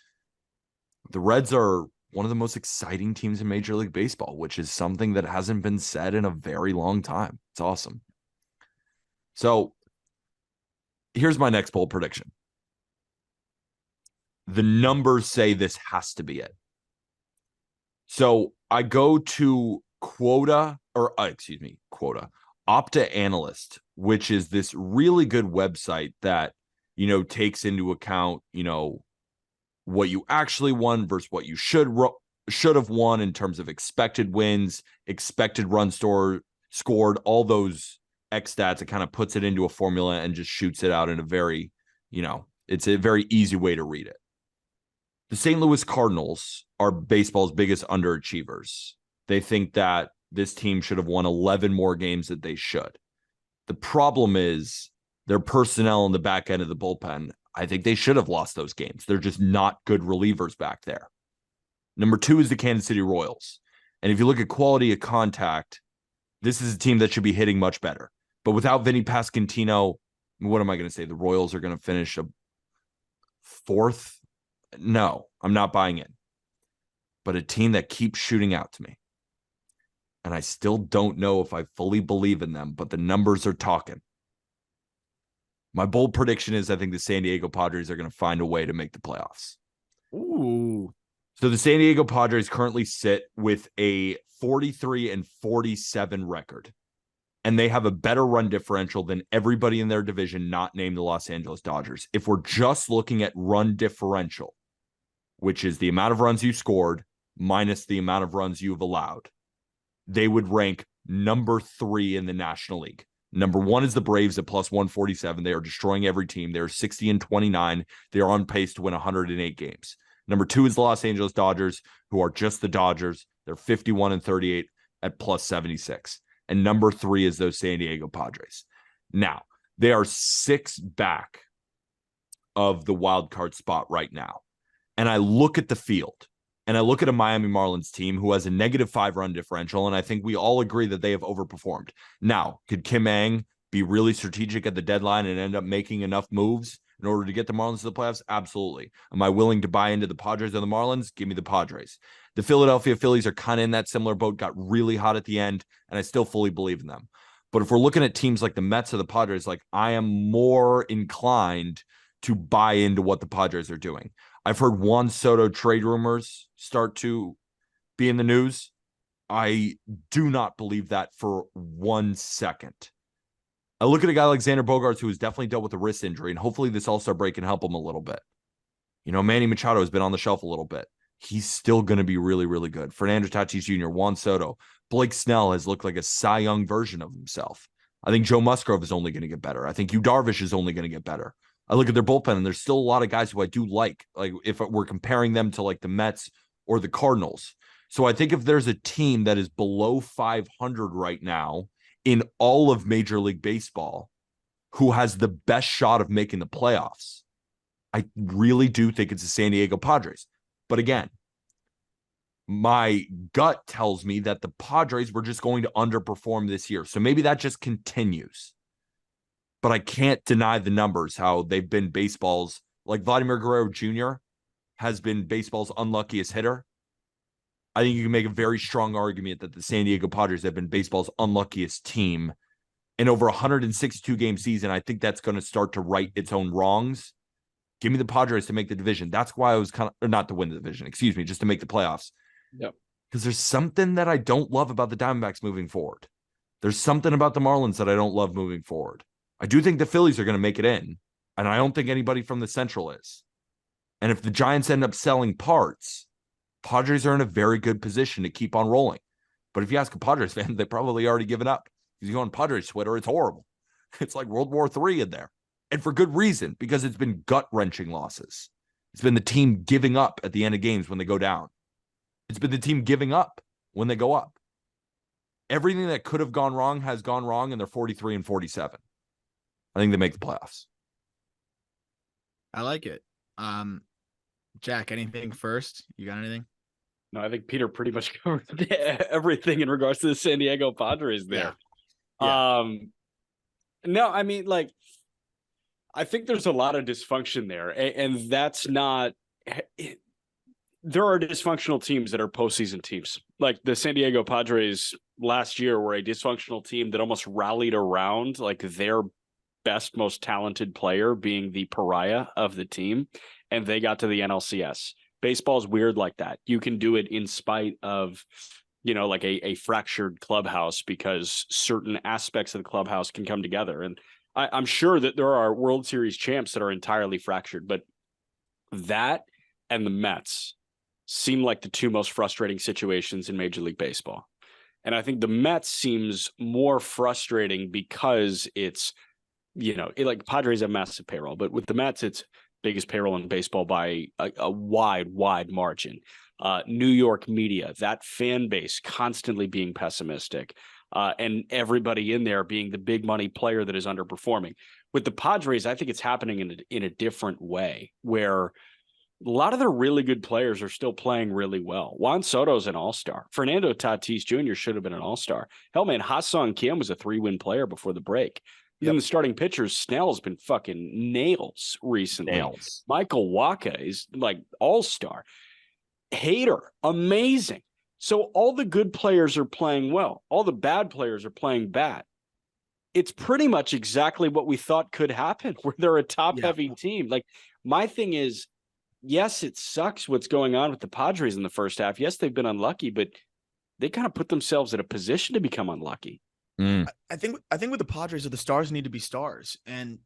The Reds are one of the most exciting teams in Major League Baseball, which is something that hasn't been said in a very long time. It's awesome. So here's my next bold prediction. The numbers say this has to be it. So I go to Opta Analyst, which is this really good website that, takes into account, what you actually won versus what you should have won in terms of expected wins, expected runs scored, all those X stats. It kind of puts it into a formula and just shoots it out in a very, it's a very easy way to read it. The St. Louis Cardinals are baseball's biggest underachievers. They think that this team should have won 11 more games than they should. The problem is their personnel in the back end of the bullpen. I think they should have lost those games. They're just not good relievers back there. Number 2 is the Kansas City Royals. And if you look at quality of contact, this is a team that should be hitting much better. But without Vinny Pasquantino, what am I going to say? The Royals are going to finish a 4th? No, I'm not buying it. But a team that keeps shooting out to me. And I still don't know if I fully believe in them, but the numbers are talking. My bold prediction is I think the San Diego Padres are going to find a way to make the playoffs. Ooh. So the San Diego Padres currently sit with a 43-47 record. And they have a better run differential than everybody in their division, not named the Los Angeles Dodgers. If we're just looking at run differential, which is the amount of runs you scored minus the amount of runs you've allowed, they would rank number 3 in the National League. Number 1 is the Braves at plus 147. They are destroying every team. They're 60-29. They are on pace to win 108 games. Number 2 is the Los Angeles Dodgers, who are just the Dodgers. They're 51-38 at plus 76. And number 3 is those San Diego Padres. Now, they are 6 back of the wild card spot right now. And I look at the field, and I look at a Miami Marlins team who has a -5 run differential, and I think we all agree that they have overperformed. Now, could Kim Ng be really strategic at the deadline and end up making enough moves in order to get the Marlins to the playoffs? Absolutely. Am I willing to buy into the Padres or the Marlins? Give me the Padres. The Philadelphia Phillies are kind of in that similar boat, got really hot at the end, and I still fully believe in them. But if we're looking at teams like the Mets or the Padres, like, I am more inclined to buy into what the Padres are doing. I've heard Juan Soto trade rumors start to be in the news. I do not believe that for 1 second. I look at a guy like Xander Bogaerts, who has definitely dealt with a wrist injury, and hopefully this All-Star break can help him a little bit. Manny Machado has been on the shelf a little bit. He's still going to be really, really good. Fernando Tatis Jr., Juan Soto, Blake Snell has looked like a Cy Young version of himself. I think Joe Musgrove is only going to get better. I think Yu Darvish is only going to get better. I look at their bullpen, and there's still a lot of guys who I do like if we're comparing them to like the Mets or the Cardinals. So I think if there's a team that is below 500 right now in all of Major League Baseball who has the best shot of making the playoffs, I really do think it's the San Diego Padres. But again, my gut tells me that the Padres were just going to underperform this year. So maybe that just continues. But I can't deny the numbers, how they've been baseball's, like Vladimir Guerrero Jr. has been baseball's unluckiest hitter. I think you can make a very strong argument that the San Diego Padres have been baseball's unluckiest team in over 162 game season. I think that's going to start to right its own wrongs. Give me the Padres to make the division. That's why I was or not to win the division, excuse me, just to make the playoffs. Yep. Because there's something that I don't love about the Diamondbacks moving forward. There's something about the Marlins that I don't love moving forward. I do think the Phillies are going to make it in, and I don't think anybody from the Central is. And if the Giants end up selling parts, Padres are in a very good position to keep on rolling. But if you ask a Padres fan, they probably already given up. Because you go on Padres Twitter, it's horrible. It's like World War III in there. And for good reason, because it's been gut-wrenching losses. It's been the team giving up at the end of games when they go down. It's been the team giving up when they go up. Everything that could have gone wrong has gone wrong, and they're 43 and 47. I think they make the playoffs. I like it. Jack, anything first? You got anything? No, I think Peter pretty much covered everything in regards to the San Diego Padres there. Yeah. No, I mean, like, I think there's a lot of dysfunction there, and that's not. There are dysfunctional teams that are postseason teams. Like the San Diego Padres last year were a dysfunctional team that almost rallied around like their best, most talented player being the pariah of the team, and they got to the NLCS. Baseball's weird like that. You can do it in spite of, like a fractured clubhouse because certain aspects of the clubhouse can come together. And I'm sure that there are World Series champs that are entirely fractured, but that and the Mets seem like the two most frustrating situations in Major League Baseball. And I think the Mets seems more frustrating because it's, like Padres have massive payroll, but with the Mets, it's biggest payroll in baseball by a wide margin. New York media, that fan base constantly being pessimistic, and everybody in there being the big money player that is underperforming. With the Padres, I think it's happening in a different way where a lot of the really good players are still playing really well. Juan Soto's an all-star. Fernando Tatis Jr. should have been an all-star. Hell, man, Ha-Seong Kim was a 3-win player before the break. Yep. Then the starting pitchers, Snell's been fucking nails recently. Nails. Michael Wacha is like all-star. Hader, amazing. So all the good players are playing well. All the bad players are playing bad. It's pretty much exactly what we thought could happen, where they're a top-heavy team. Like, my thing is, yes, it sucks what's going on with the Padres in the first half. Yes, they've been unlucky, but they kind of put themselves in a position to become unlucky. I think with the Padres, the stars need to be stars, and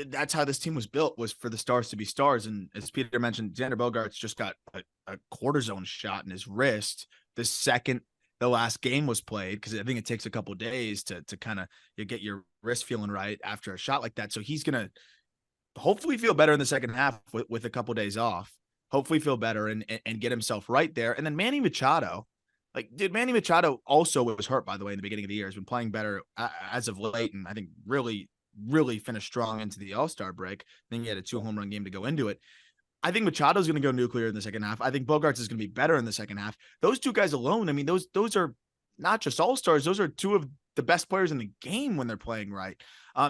that's how this team was built, was for the stars to be stars. And as Peter mentioned, Xander Bogaerts just got a cortisone shot in his wrist the second the last game was played, because I think it takes a couple of days to kind of get your wrist feeling right after a shot like that. So he's gonna hopefully feel better in the second half with a couple of days off. Hopefully feel better and get himself right there. And then Manny Machado. Like, dude, Manny Machado also was hurt, by the way, in the beginning of the year. Has been playing better as of late, and I think really, really finished strong into the All-Star break. I think he had a 2-home run game to go into it. I think Machado's going to go nuclear in the second half. I think Bogaerts is going to be better in the second half. Those two guys alone, I mean, those are not just All-Stars. Those are two of the best players in the game when they're playing right.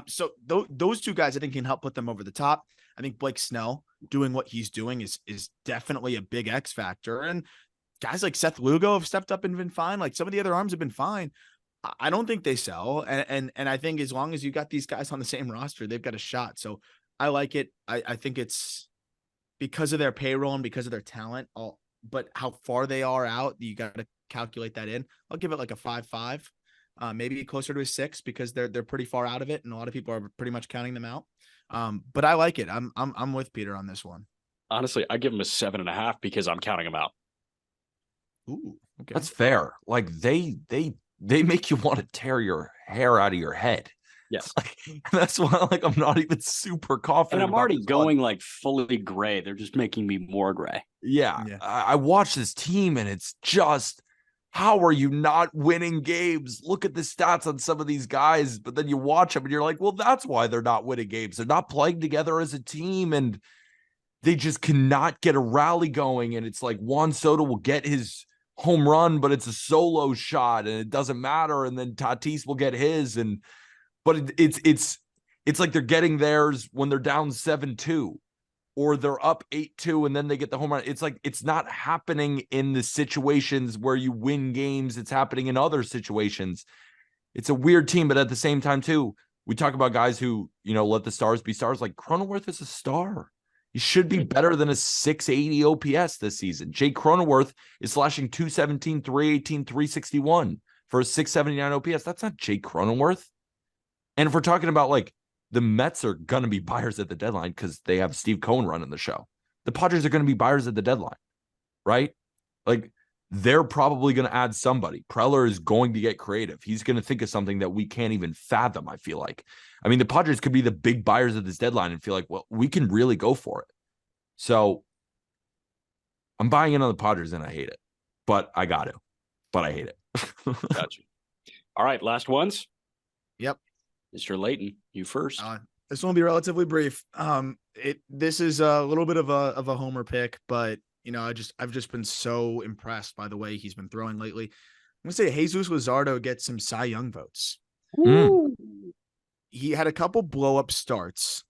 So those two guys, I think, can help put them over the top. I think Blake Snell doing what he's doing is definitely a big X factor. And guys like Seth Lugo have stepped up and been fine. Like, some of the other arms have been fine. I don't think they sell. And I think as long as you got these guys on the same roster, they've got a shot. So I like it. I think it's because of their payroll and because of their talent, but how far they are out, you got to calculate that in. I'll give it like a 5-5, maybe closer to a 6, because they're pretty far out of it. And a lot of people are pretty much counting them out. But I like it. I'm with Peter on this one. Honestly, I give them a 7.5 because I'm counting them out. Ooh, okay. That's fair. Like, they make you want to tear your hair out of your head. Yes. Like, that's why, like, I'm not even super confident. And I'm already going like fully gray. They're just making me more gray. Yeah. I watch this team and it's just, how are you not winning games? Look at the stats on some of these guys, but then you watch them and you're like, well, that's why they're not winning games. They're not playing together as a team, and they just cannot get a rally going. And it's like Juan Soto will get his home run, but it's a solo shot and it doesn't matter. And then Tatis will get his. But it's like they're getting theirs when they're down 7-2 or they're up 8-2 and then they get the home run. It's like, it's not happening in the situations where you win games. It's happening in other situations. It's a weird team, but at the same time too, we talk about guys who, let the stars be stars. Like Cronenworth is a star. He should be better than a 680 OPS this season. Jake Cronenworth is slashing 217, 318, 361 for a 679 OPS. That's not Jake Cronenworth. And if we're talking about like the Mets are going to be buyers at the deadline because they have Steve Cohen running the show. The Padres are going to be buyers at the deadline, right? Like they're probably going to add somebody. Preller is going to get creative. He's going to think of something that we can't even fathom, I feel like. I mean, the Padres could be the big buyers of this deadline and feel like, well, we can really go for it. So I'm buying in on the Padres and I hate it, but I got to, but I hate it. Gotcha. All right. Last ones. Yep. Mr. Layton, you first. This one will be relatively brief. This is a little bit of a homer pick, but I've just been so impressed by the way he's been throwing lately. I'm gonna say Jesus Luzardo gets some Cy Young votes. He had a couple blow up starts,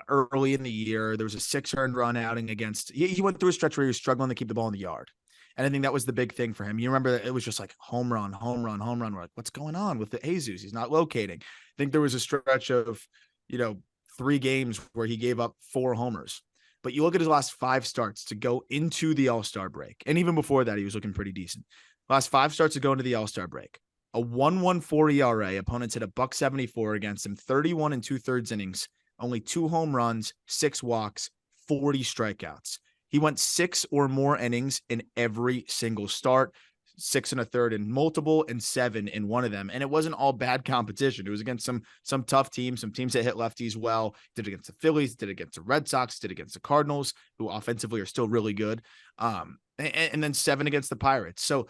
early in the year. There was a 6 earned run outing against. He went through a stretch where he was struggling to keep the ball in the yard, and I think that was the big thing for him. You remember it was just like home run, home run, home run. We're like, what's going on with the Jesus? He's not locating. I think there was a stretch of 3 games where he gave up 4 homers. But you look at his last 5 starts to go into the All-Star break. And even before that, he was looking pretty decent. Last 5 starts to go into the All-Star break. A 1.14 ERA. Opponents hit a $1.74 against him. 31 2/3 innings. Only 2 home runs, 6 walks, 40 strikeouts. He went 6 or more innings in every single start. 6 1/3 in multiple and 7 in one of them. And it wasn't all bad competition. It was against some tough teams, some teams that hit lefties well. Did it against the Phillies, did it against the Red Sox, did it against the Cardinals, who offensively are still really good. And then 7 against the Pirates. So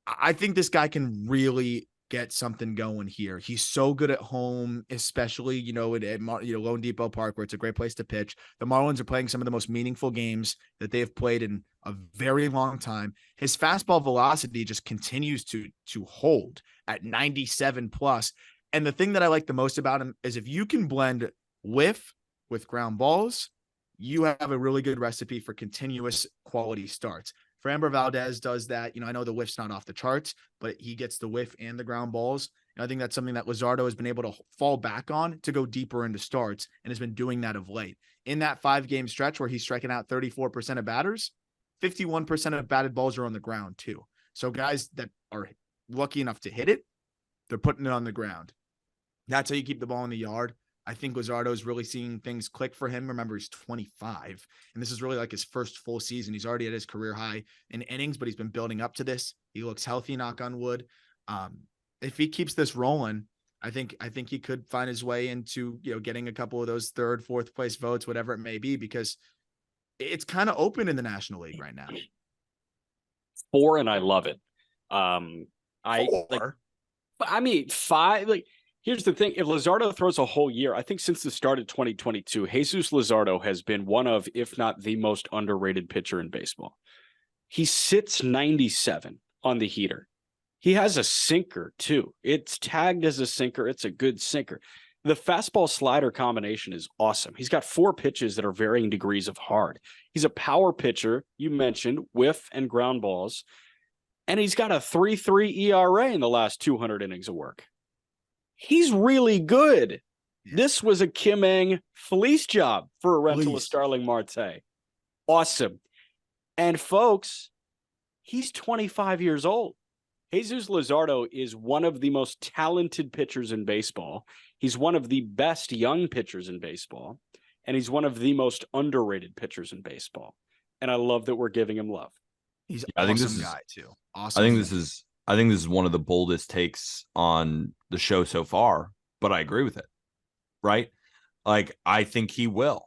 I think this guy can really get something going here. He's so good at home, especially, at Lone Depot Park, where it's a great place to pitch. The Marlins are playing some of the most meaningful games that they have played in a very long time. His fastball velocity just continues to hold at 97 plus. And the thing that I like the most about him is if you can blend whiff with ground balls, you have a really good recipe for continuous quality starts. Framber Valdez does that. I know the whiff's not off the charts, but he gets the whiff and the ground balls. And I think that's something that Luzardo has been able to fall back on to go deeper into starts and has been doing that of late. In that 5-game stretch where he's striking out 34% of batters, 51% of batted balls are on the ground too. So guys that are lucky enough to hit it, they're putting it on the ground. That's how you keep the ball in the yard. I think Luzardo is really seeing things click for him. Remember, he's 25, and this is really like his first full season. He's already at his career high in innings, but he's been building up to this. He looks healthy, knock on wood. If he keeps this rolling, I think he could find his way into, getting a couple of those 3rd, 4th place votes, whatever it may be, because it's kind of open in the National League right now. 4, and I love it. 4? 5, here's the thing. If Luzardo throws a whole year, I think since the start of 2022, Jesus Luzardo has been one of, if not the most underrated pitcher in baseball. He sits 97 on the heater. He has a sinker too. It's tagged as a sinker. It's a good sinker. The fastball slider combination is awesome. He's got 4 pitches that are varying degrees of hard. He's a power pitcher. You mentioned whiff and ground balls, and he's got a 3.3 ERA in the last 200 innings of work. He's really good. Yeah. This was a Kim Ng fleece job for a rental of Starling Marte. Awesome. And folks, he's 25 years old. Jesus Luzardo is one of the most talented pitchers in baseball. He's one of the best young pitchers in baseball. And he's one of the most underrated pitchers in baseball. And I love that we're giving him love. He's an awesome guy too. Awesome. I think this is one of the boldest takes on the show so far, but I agree with it. Right? Like, I think he will.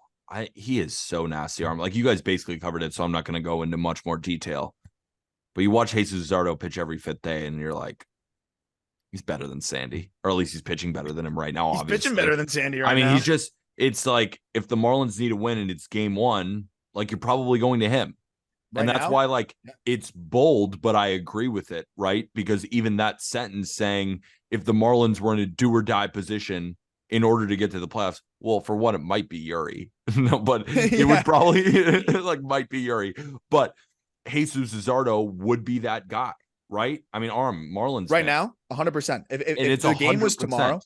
He is so nasty arm. Like, you guys basically covered it, so I'm not going to go into much more detail. But you watch Jesus Luzardo pitch every 5th day, and you're like, he's better than Sandy. Or at least he's pitching better than him right now, he's obviously. Pitching better than Sandy right now. He's just, it's like, if the Marlins need a win and it's game 1, like, you're probably going to him. And that's now, why, like, it's bold, but I agree with it, right? Because even that sentence saying if the Marlins were in a do or die position in order to get to the playoffs, well, for one, it might be Yuri. No, but it would probably like might be Yuri. But Jesus Luzardo would be that guy, right? I mean, Aram, Marlins right fan, now, 100%. and If it's the game was 100%. tomorrow,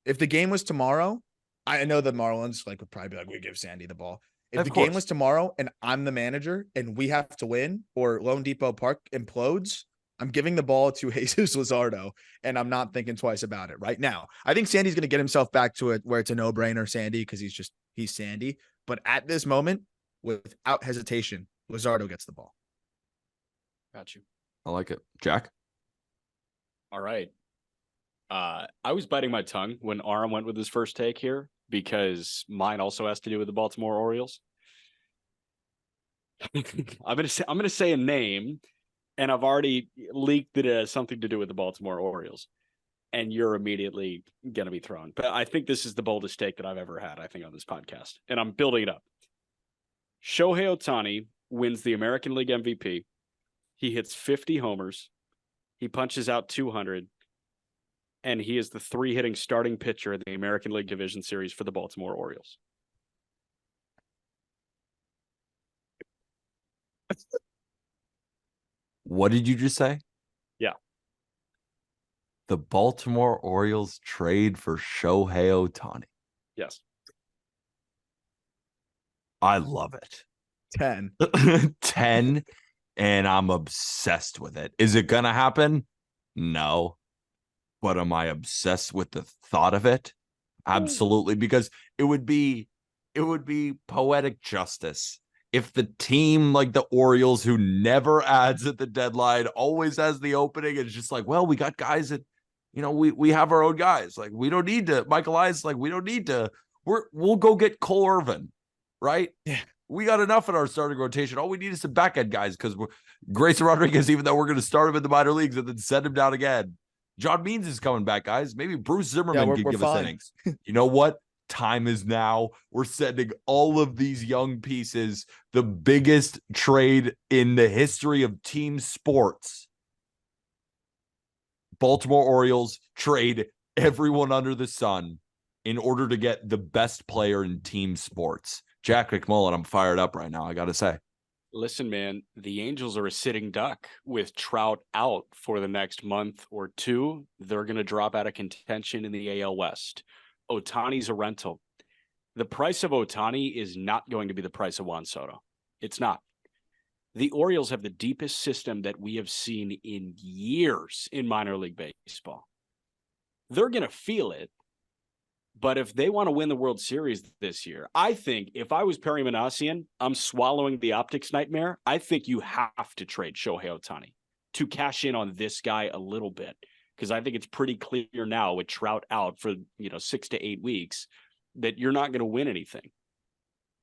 if the game was tomorrow, I know the Marlins like would probably be like, we give Sandy the ball. If Of the course. game was tomorrow and I'm the manager and we have to win or Lone Depot Park implodes, I'm giving the ball to Jesus Luzardo and I'm not thinking twice about it right now. I think Sandy's going to get himself back to it where it's a no-brainer, Sandy, because he's Sandy. But at this moment, without hesitation, Luzardo gets the ball. Got you. I like it. Jack? All right. I was biting my tongue when Aram went with his first take here because mine also has to do with the Baltimore Orioles. I'm gonna say a name, and I've already leaked it as something to do with the Baltimore Orioles, and you're immediately gonna be thrown. But I think this is the boldest take that I've ever had, I think, on this podcast, and I'm building it up. Shohei Ohtani wins the American League MVP. He hits 50 homers. He punches out 200. And he is the 3-hitting starting pitcher in the American League Division Series for the Baltimore Orioles. What did you just say? Yeah. The Baltimore Orioles trade for Shohei Ohtani. Yes. I love it. 10. 10, and I'm obsessed with it. Is it going to happen? No. But am I obsessed with the thought of it? Absolutely, because it would be poetic justice if the team like the Orioles, who never adds at the deadline, always has the opening, it's just like, well, we got guys that, we have our own guys. Like, we don't need to. Michael Elias, like, we don't need to. We'll go get Cole Irvin, right? Yeah. We got enough in our starting rotation. All we need is some back end guys because Grayson Rodriguez, even though we're going to start him in the minor leagues and then send him down again. John Means is coming back, guys. Maybe Bruce Zimmerman can give us innings. You know what? Time is now. We're sending all of these young pieces, the biggest trade in the history of team sports. Baltimore Orioles trade everyone under the sun in order to get the best player in team sports. Jack McMullen, I'm fired up right now, I got to say. Listen, man, the Angels are a sitting duck with Trout out for the next month or two. They're going to drop out of contention in the AL West. Ohtani's a rental. The price of Ohtani is not going to be the price of Juan Soto. It's not. The Orioles have the deepest system that we have seen in years in minor league baseball. They're going to feel it. But if they want to win the World Series this year, I think if I was Perry Manassian, I'm swallowing the optics nightmare. I think you have to trade Shohei Ohtani to cash in on this guy a little bit, because I think it's pretty clear now with Trout out for 6 to 8 weeks that you're not going to win anything.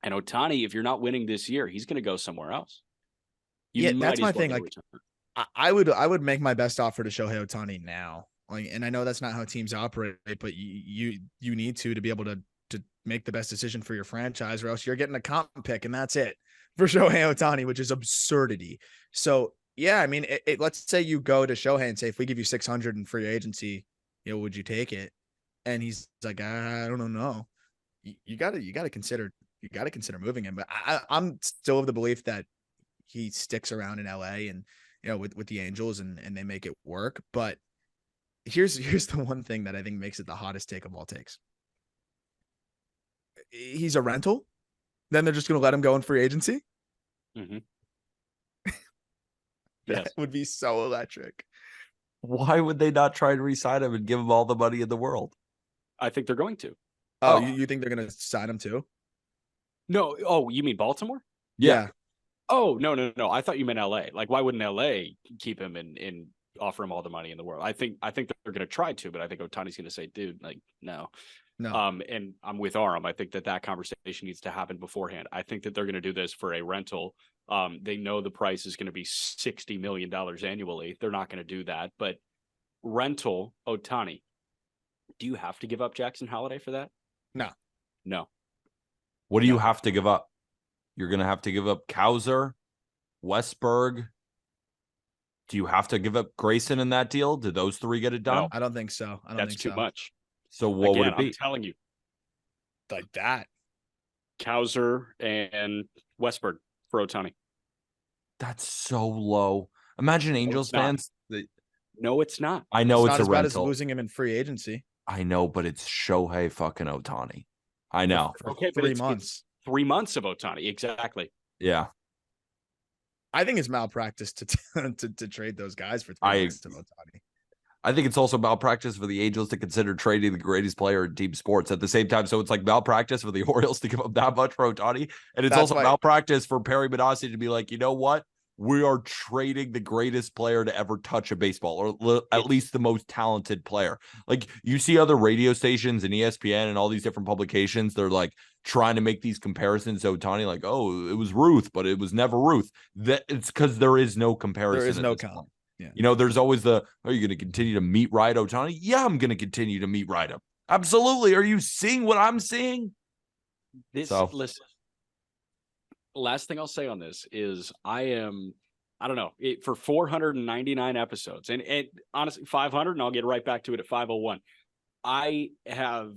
And Ohtani, if you're not winning this year, he's going to go somewhere else. That's my thing. Like, I would make my best offer to Shohei Ohtani now. Like, and I know that's not how teams operate, but you need to be able to make the best decision for your franchise, or else you're getting a comp pick, and that's it for Shohei Ohtani, which is absurdity. So yeah, I mean, let's say you go to Shohei and say, if we give you 600 in free agency, would you take it? And he's like, I don't know. You got to consider moving him. But I'm still of the belief that he sticks around in LA and with the Angels and they make it work. But here's the one thing that I think makes it the hottest take of all takes. He's a rental. Then they're just going to let him go in free agency. Mm-hmm. That would be so electric. Why would they not try to re-sign him and give him all the money in the world? I think they're going to. Oh, you think they're going to sign him too? No. Oh, you mean Baltimore? Yeah. Oh, no. I thought you meant LA. Like, why wouldn't LA keep him and offer him all the money in the world? I think they're going to try to, but I think Ohtani's going to say, dude, like, no. And I'm with Aram. I think that conversation needs to happen beforehand. I think that they're going to do this for a rental. They know the price is going to be $60 million annually. They're not going to do that, but rental Ohtani. Do you have to give up Jackson Holliday for that? No. What do you have to give up? You're going to have to give up Kauser. Westberg. Do you have to give up Grayson in that deal? Did those three get it done? No. I don't think so. I don't That's think too so. much. So what would Again, it be? I'm telling you, Like that. Kauser and Westberg for Ohtani. That's so low. Imagine Angels it's not. fans. No, it's not. I know it's not a as bad as rental. losing him in free agency. I know, but it's Shohei fucking Ohtani. I know. For Okay, but 3 it's months. 3 months of Ohtani. Exactly. Yeah. I think it's malpractice to trade those guys for 3 months of Ohtani. I think it's also malpractice for the Angels to consider trading the greatest player in team sports at the same time. So it's like malpractice for the Orioles to give up that much for Ohtani. And it's also malpractice for Perry Benassi to be like, you know what? We are trading the greatest player to ever touch a baseball, or at least the most talented player. Like, you see other radio stations and ESPN and all these different publications, they're like trying to make these comparisons to Ohtani, like, oh, it was Ruth, but it was never Ruth. That it's because there is no comparison. There is no count. Yeah. You know, there's always are you going to continue to meet ride Ohtani? Yeah, I'm going to continue to meet ride him. Absolutely. Are you seeing what I'm seeing? Listen, last thing I'll say on this is I don't know, for 499 episodes and honestly 500, and I'll get right back to it at 501. I have,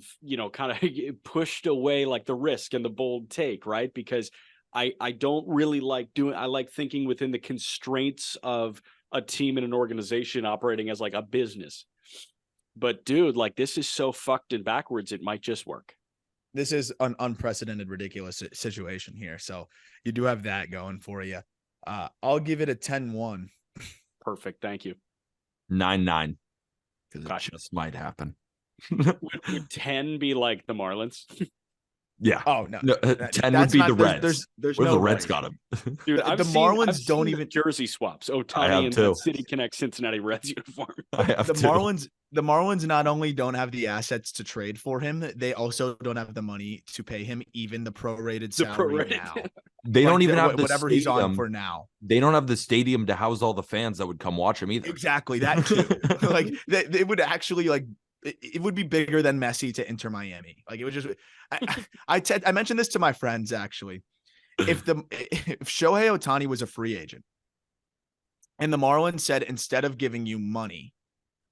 kind of pushed away like the risk and the bold take, right? Because I don't really like I like thinking within the constraints of a team and an organization operating as like a business. But dude, like, this is so fucked and backwards, it might just work. This is an unprecedented, ridiculous situation here. So you do have that going for you. I'll give it a 10-1. Perfect. Thank you. 9-9. Because it just might happen. Would 10 be like the Marlins? Yeah. Oh no. 10 would be the Reds. There's no the Reds got him. Dude, the Marlins don't even jersey swaps. Ohtani and the City Connect Cincinnati Reds uniform. The Marlins not only don't have the assets to trade for him, they also don't have the money to pay him even the prorated salary now. They don't even have the whatever stadium. He's on for now. They don't have the stadium to house all the fans that would come watch him either. Exactly, that too. Like they would actually like. It would be bigger than Messi to enter Miami. Like, it would just. I mentioned this to my friends actually. If Shohei Ohtani was a free agent, and the Marlins said, instead of giving you money,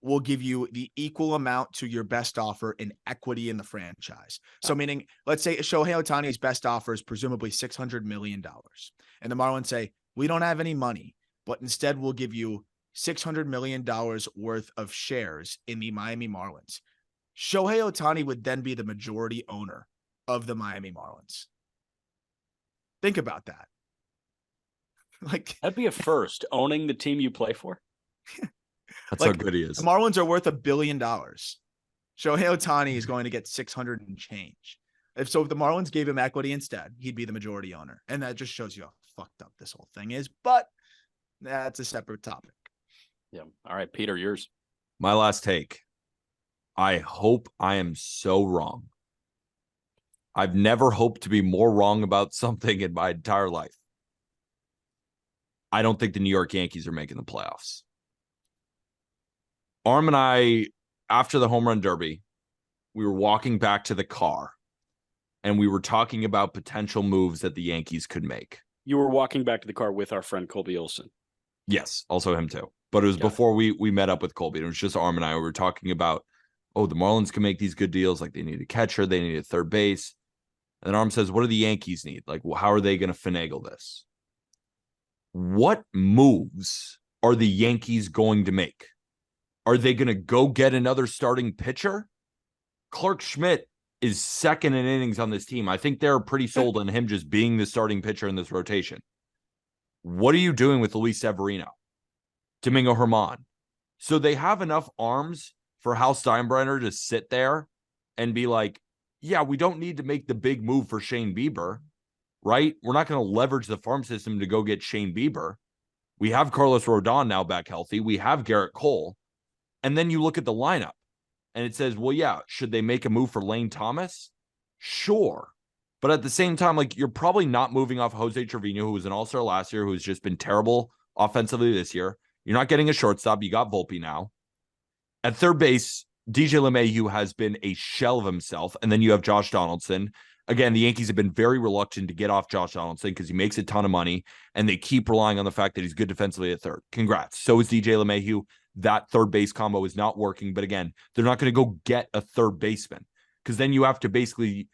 we'll give you the equal amount to your best offer in equity in the franchise. So meaning, let's say Shohei Ohtani's best offer is presumably $600 million, and the Marlins say, we don't have any money, but instead we'll give you $600 million worth of shares in the Miami Marlins. Shohei Ohtani would then be the majority owner of the Miami Marlins. Think about that. Like, that'd be a first, owning the team you play for. That's how good he is. The Marlins are worth $1 billion. Shohei Ohtani is going to get 600 and change. If the Marlins gave him equity instead, he'd be the majority owner. And that just shows you how fucked up this whole thing is. But that's a separate topic. Yeah. All right, Peter, yours. My last take. I hope I am so wrong. I've never hoped to be more wrong about something in my entire life. I don't think the New York Yankees are making the playoffs. Aram and I, after the home run derby, we were walking back to the car and we were talking about potential moves that the Yankees could make. You were walking back to the car with our friend Colby Olson. Yes, also him too. But it was before we met up with Colby. It was just Aram and I. We were talking about, the Marlins can make these good deals. Like, they need a catcher, they need a third base. And then Aram says, what do the Yankees need? Like, how are they going to finagle this? What moves are the Yankees going to make? Are they going to go get another starting pitcher? Clark Schmidt is second in innings on this team. I think they're pretty sold on him just being the starting pitcher in this rotation. What are you doing with Luis Severino? Domingo Germán? So they have enough arms for Hal Steinbrenner to sit there and be like, yeah, we don't need to make the big move for Shane Bieber, right? We're not going to leverage the farm system to go get Shane Bieber. We have Carlos Rodon now back healthy. We have Garrett Cole. And then you look at the lineup and it says, well, yeah, should they make a move for Lane Thomas? Sure. But at the same time, like, you're probably not moving off Jose Trevino, who was an all-star last year, who's just been terrible offensively this year. You're not getting a shortstop. You got Volpe now. At third base, DJ LeMahieu has been a shell of himself. And then you have Josh Donaldson. Again, the Yankees have been very reluctant to get off Josh Donaldson because he makes a ton of money, and they keep relying on the fact that he's good defensively at third. Congrats. So is DJ LeMahieu. That third base combo is not working. But again, they're not going to go get a third baseman because then you have to basically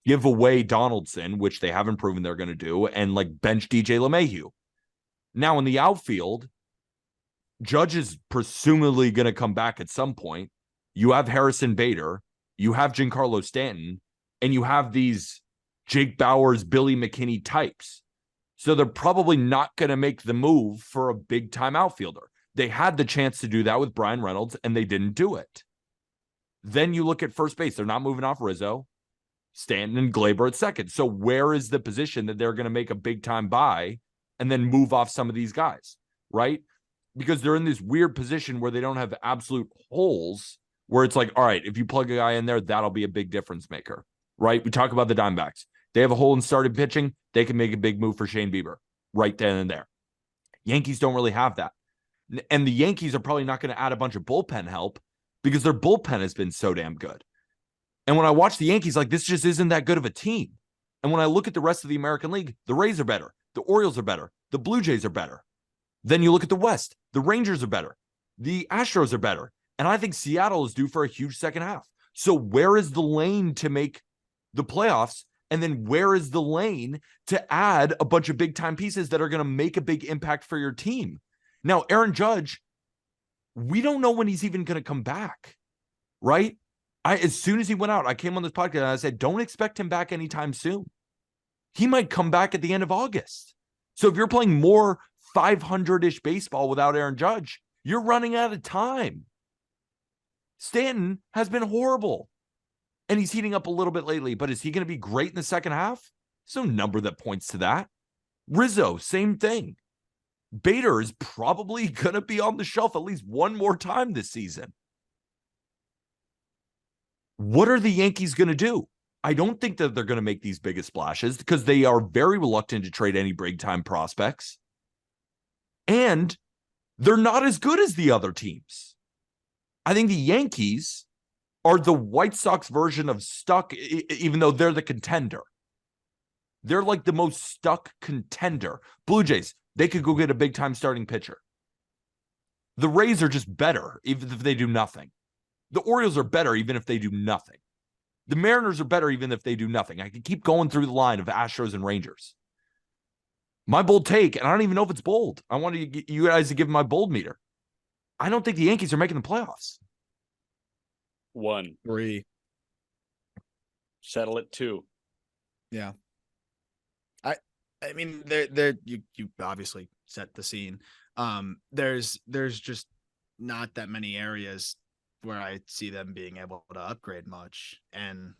give away Donaldson, which they haven't proven they're going to do, and like bench DJ LeMahieu. Now in the outfield, Judge is presumably going to come back at some point. You have Harrison Bader, you have Giancarlo Stanton, and you have these Jake Bauers, Billy McKinney types. So they're probably not going to make the move for a big time outfielder. They had the chance to do that with Brian Reynolds, and they didn't do it. Then you look at first base. They're not moving off Rizzo, Stanton, and Glaber at second. So where is the position that they're going to make a big time buy and then move off some of these guys, right? Because they're in this weird position where they don't have absolute holes where it's like, all right, if you plug a guy in there, that'll be a big difference maker, right? We talk about the Diamondbacks. They have a hole in starting pitching. They can make a big move for Shane Bieber right then and there. Yankees don't really have that. And the Yankees are probably not going to add a bunch of bullpen help because their bullpen has been so damn good. And when I watch the Yankees, like, this just isn't that good of a team. And when I look at the rest of the American League, the Rays are better. The Orioles are better. The Blue Jays are better. Then you look at the West. The Rangers are better. The Astros are better. And I think Seattle is due for a huge second half. So where is the lane to make the playoffs? And then where is the lane to add a bunch of big time pieces that are going to make a big impact for your team? Now, Aaron Judge, we don't know when he's even going to come back, right? As soon as he went out, I came on this podcast and I said, don't expect him back anytime soon. He might come back at the end of August. So if you're playing more 500-ish baseball without Aaron Judge, you're running out of time. Stanton has been horrible. And he's heating up a little bit lately, but is he going to be great in the second half? There's no number that points to that. Rizzo, same thing. Bader is probably going to be on the shelf at least one more time this season. What are the Yankees going to do? I don't think that they're going to make these biggest splashes because they are very reluctant to trade any big time prospects. And they're not as good as the other teams. I think the Yankees are the White Sox version of stuck, even though they're the contender. They're like the most stuck contender. Blue Jays, they could go get a big time starting pitcher. The Rays are just better, even if they do nothing. The Orioles are better, even if they do nothing. The Mariners are better, even if they do nothing. I can keep going through the line of Astros and Rangers. My bold take, and I don't even know if it's bold. I want you guys to give my bold meter. I don't think the Yankees are making the playoffs. 1. 3. Settle it 2. Yeah. I mean, you obviously set the scene. There's just not that many areas where I see them being able to upgrade much, and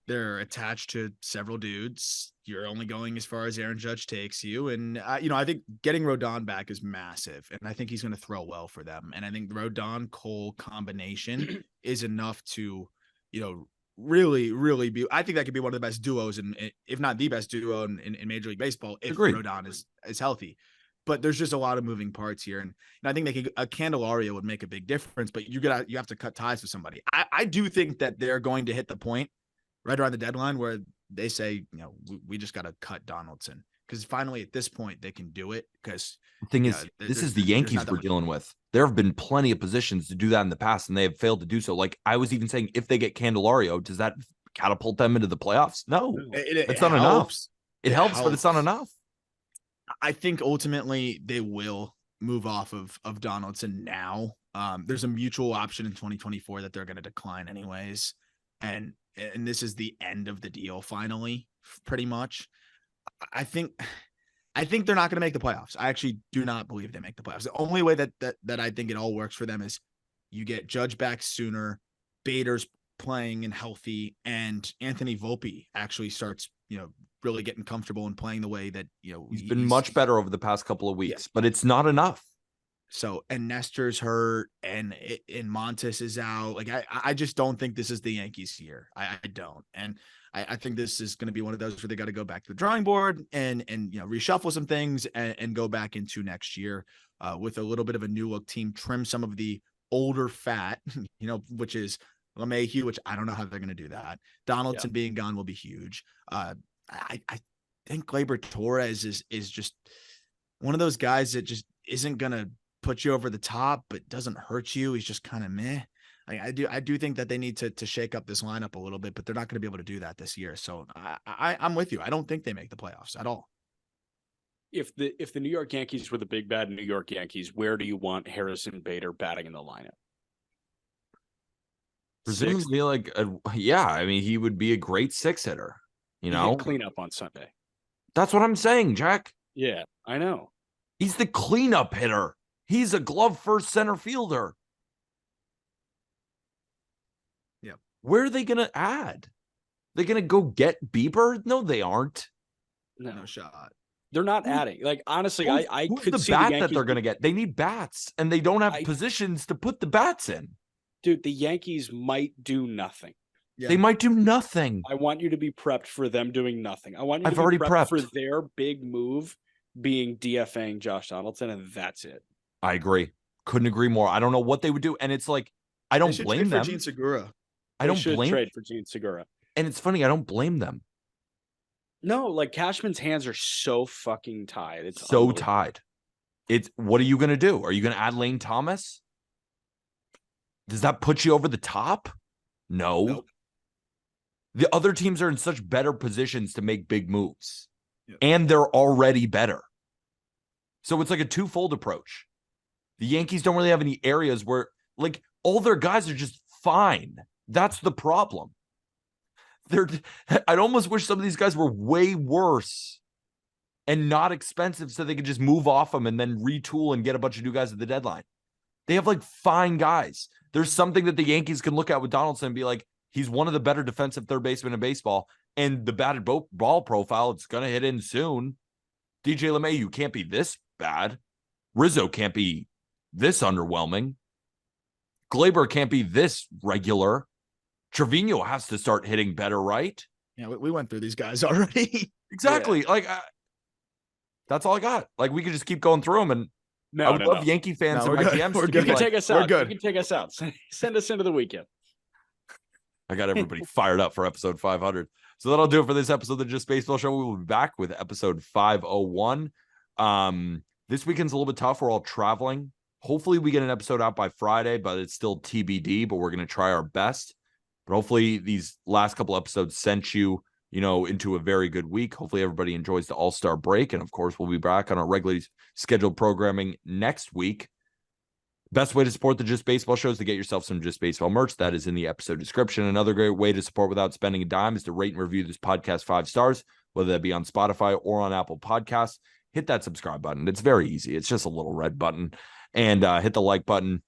they're attached to several dudes. You're only going as far as Aaron Judge takes you, and I think getting Rodon back is massive, and I think he's going to throw well for them. And I think the Rodon Cole combination is enough to, really, really be. I think that could be one of the best duos, and if not the best duo in Major League Baseball, if Agreed. Rodon is healthy. But there's just a lot of moving parts here, and I think a Candelario would make a big difference. But you have to cut ties with somebody. I do think that they're going to hit the point right around the deadline where they say, we just got to cut Donaldson, because finally at this point they can do it. Because the thing is, this is the Yankees we're dealing with. There have been plenty of positions to do that in the past, and they have failed to do so. Like I was even saying, if they get Candelario, does that catapult them into the playoffs? No, it's not enough. It helps, but it's not enough. I think ultimately they will move off of Donaldson now. There's a mutual option in 2024 that they're going to decline anyways. And this is the end of the deal finally, pretty much. I think they're not going to make the playoffs. I actually do not believe they make the playoffs. The only way that I think it all works for them is you get Judge back sooner, Bader's playing and healthy, and Anthony Volpe actually starts, really getting comfortable and playing the way that, he's been much better over the past couple of weeks, but it's not enough. So, and Nestor's hurt, and Montes is out. Like, I just don't think this is the Yankees year. I don't. And I think this is going to be one of those where they got to go back to the drawing board and reshuffle some things and go back into next year with a little bit of a new look team, trim some of the older fat, which is LeMahieu, which I don't know how they're going to do that. Donaldson being gone will be huge. I think Gleyber Torres is just one of those guys that just isn't going to put you over the top, but doesn't hurt you. He's just kind of meh. I do think that they need to shake up this lineup a little bit, but they're not going to be able to do that this year. So I'm with you. I don't think they make the playoffs at all. If the New York Yankees were the big bad New York Yankees, where do you want Harrison Bader batting in the lineup? Presumably, I mean, he would be a great 6-hitter. You know, cleanup on Sunday. That's what I'm saying, Jack. Yeah, I know. He's the cleanup hitter. He's a glove first center fielder. Yeah. Where are they going to add? They're going to go get Bieber? No, they aren't. No shot. They're not adding. Like, honestly, I could the see bat the that they're going to get. They need bats, and they don't have positions to put the bats in. Dude, the Yankees might do nothing. Yeah. They might do nothing. I want you to be prepped for them doing nothing. I want you to be already prepped for prepped. their big move being DFAing Josh Donaldson, and that's it. I agree. Couldn't agree more. I don't know what they would do, and it's like I don't blame them. For Gene Segura. I don't should blame trade for Gene Segura. And it's funny, I don't blame them. No, like Cashman's hands are so fucking tied. It's so tied. It's what are you going to do? Are you going to add Lane Thomas? Does that put you over the top? No. Nope. The other teams are in such better positions to make big moves. Yep. And they're already better. So it's like a twofold approach. The Yankees don't really have any areas where, like, all their guys are just fine. That's the problem. I'd almost wish some of these guys were way worse and not expensive so they could just move off them and then retool and get a bunch of new guys at the deadline. They have like fine guys. There's something that the Yankees can look at with Donaldson and be like, he's one of the better defensive third basemen in baseball. And the batted ball profile, it's going to hit in soon. DJ LeMahieu can't be this bad. Rizzo can't be this underwhelming. Gleyber can't be this regular. Trevino has to start hitting better, right? Yeah, we went through these guys already. Exactly. Yeah. Like, that's all I got. Like, we could just keep going through them. And I would love Yankee fans in my DMs. We're good. You can take us out. You can take us out. Send us into the weekend. I got everybody fired up for episode 500. So that'll do it for this episode of the Just Baseball Show. We will be back with episode 501. This weekend's a little bit tough. We're all traveling. Hopefully we get an episode out by Friday, but it's still TBD, but we're going to try our best. But hopefully these last couple episodes sent you, into a very good week. Hopefully everybody enjoys the All-Star break. And of course, we'll be back on our regularly scheduled programming next week. Best way to support the Just Baseball Show is to get yourself some Just Baseball merch. That is in the episode description. Another great way to support without spending a dime is to rate and review this podcast 5 stars, whether that be on Spotify or on Apple Podcasts. Hit that subscribe button. It's very easy. It's just a little red button. And hit the like button.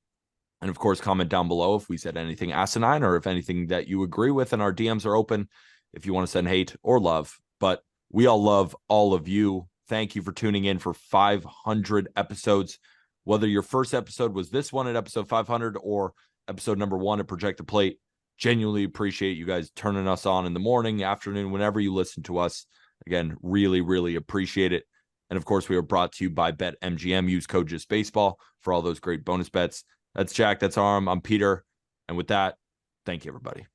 And of course, comment down below if we said anything asinine or if anything that you agree with. And our DMs are open if you want to send hate or love. But we all love all of you. Thank you for tuning in for 500 episodes. Whether your first episode was this one at episode 500 or episode number 1 at Project the Plate, genuinely appreciate you guys turning us on in the morning, afternoon, whenever you listen to us. Again, really, really appreciate it. And of course, we are brought to you by BetMGM. Use code JustBaseball for all those great bonus bets. That's Jack. That's Aram. I'm Peter. And with that, thank you, everybody.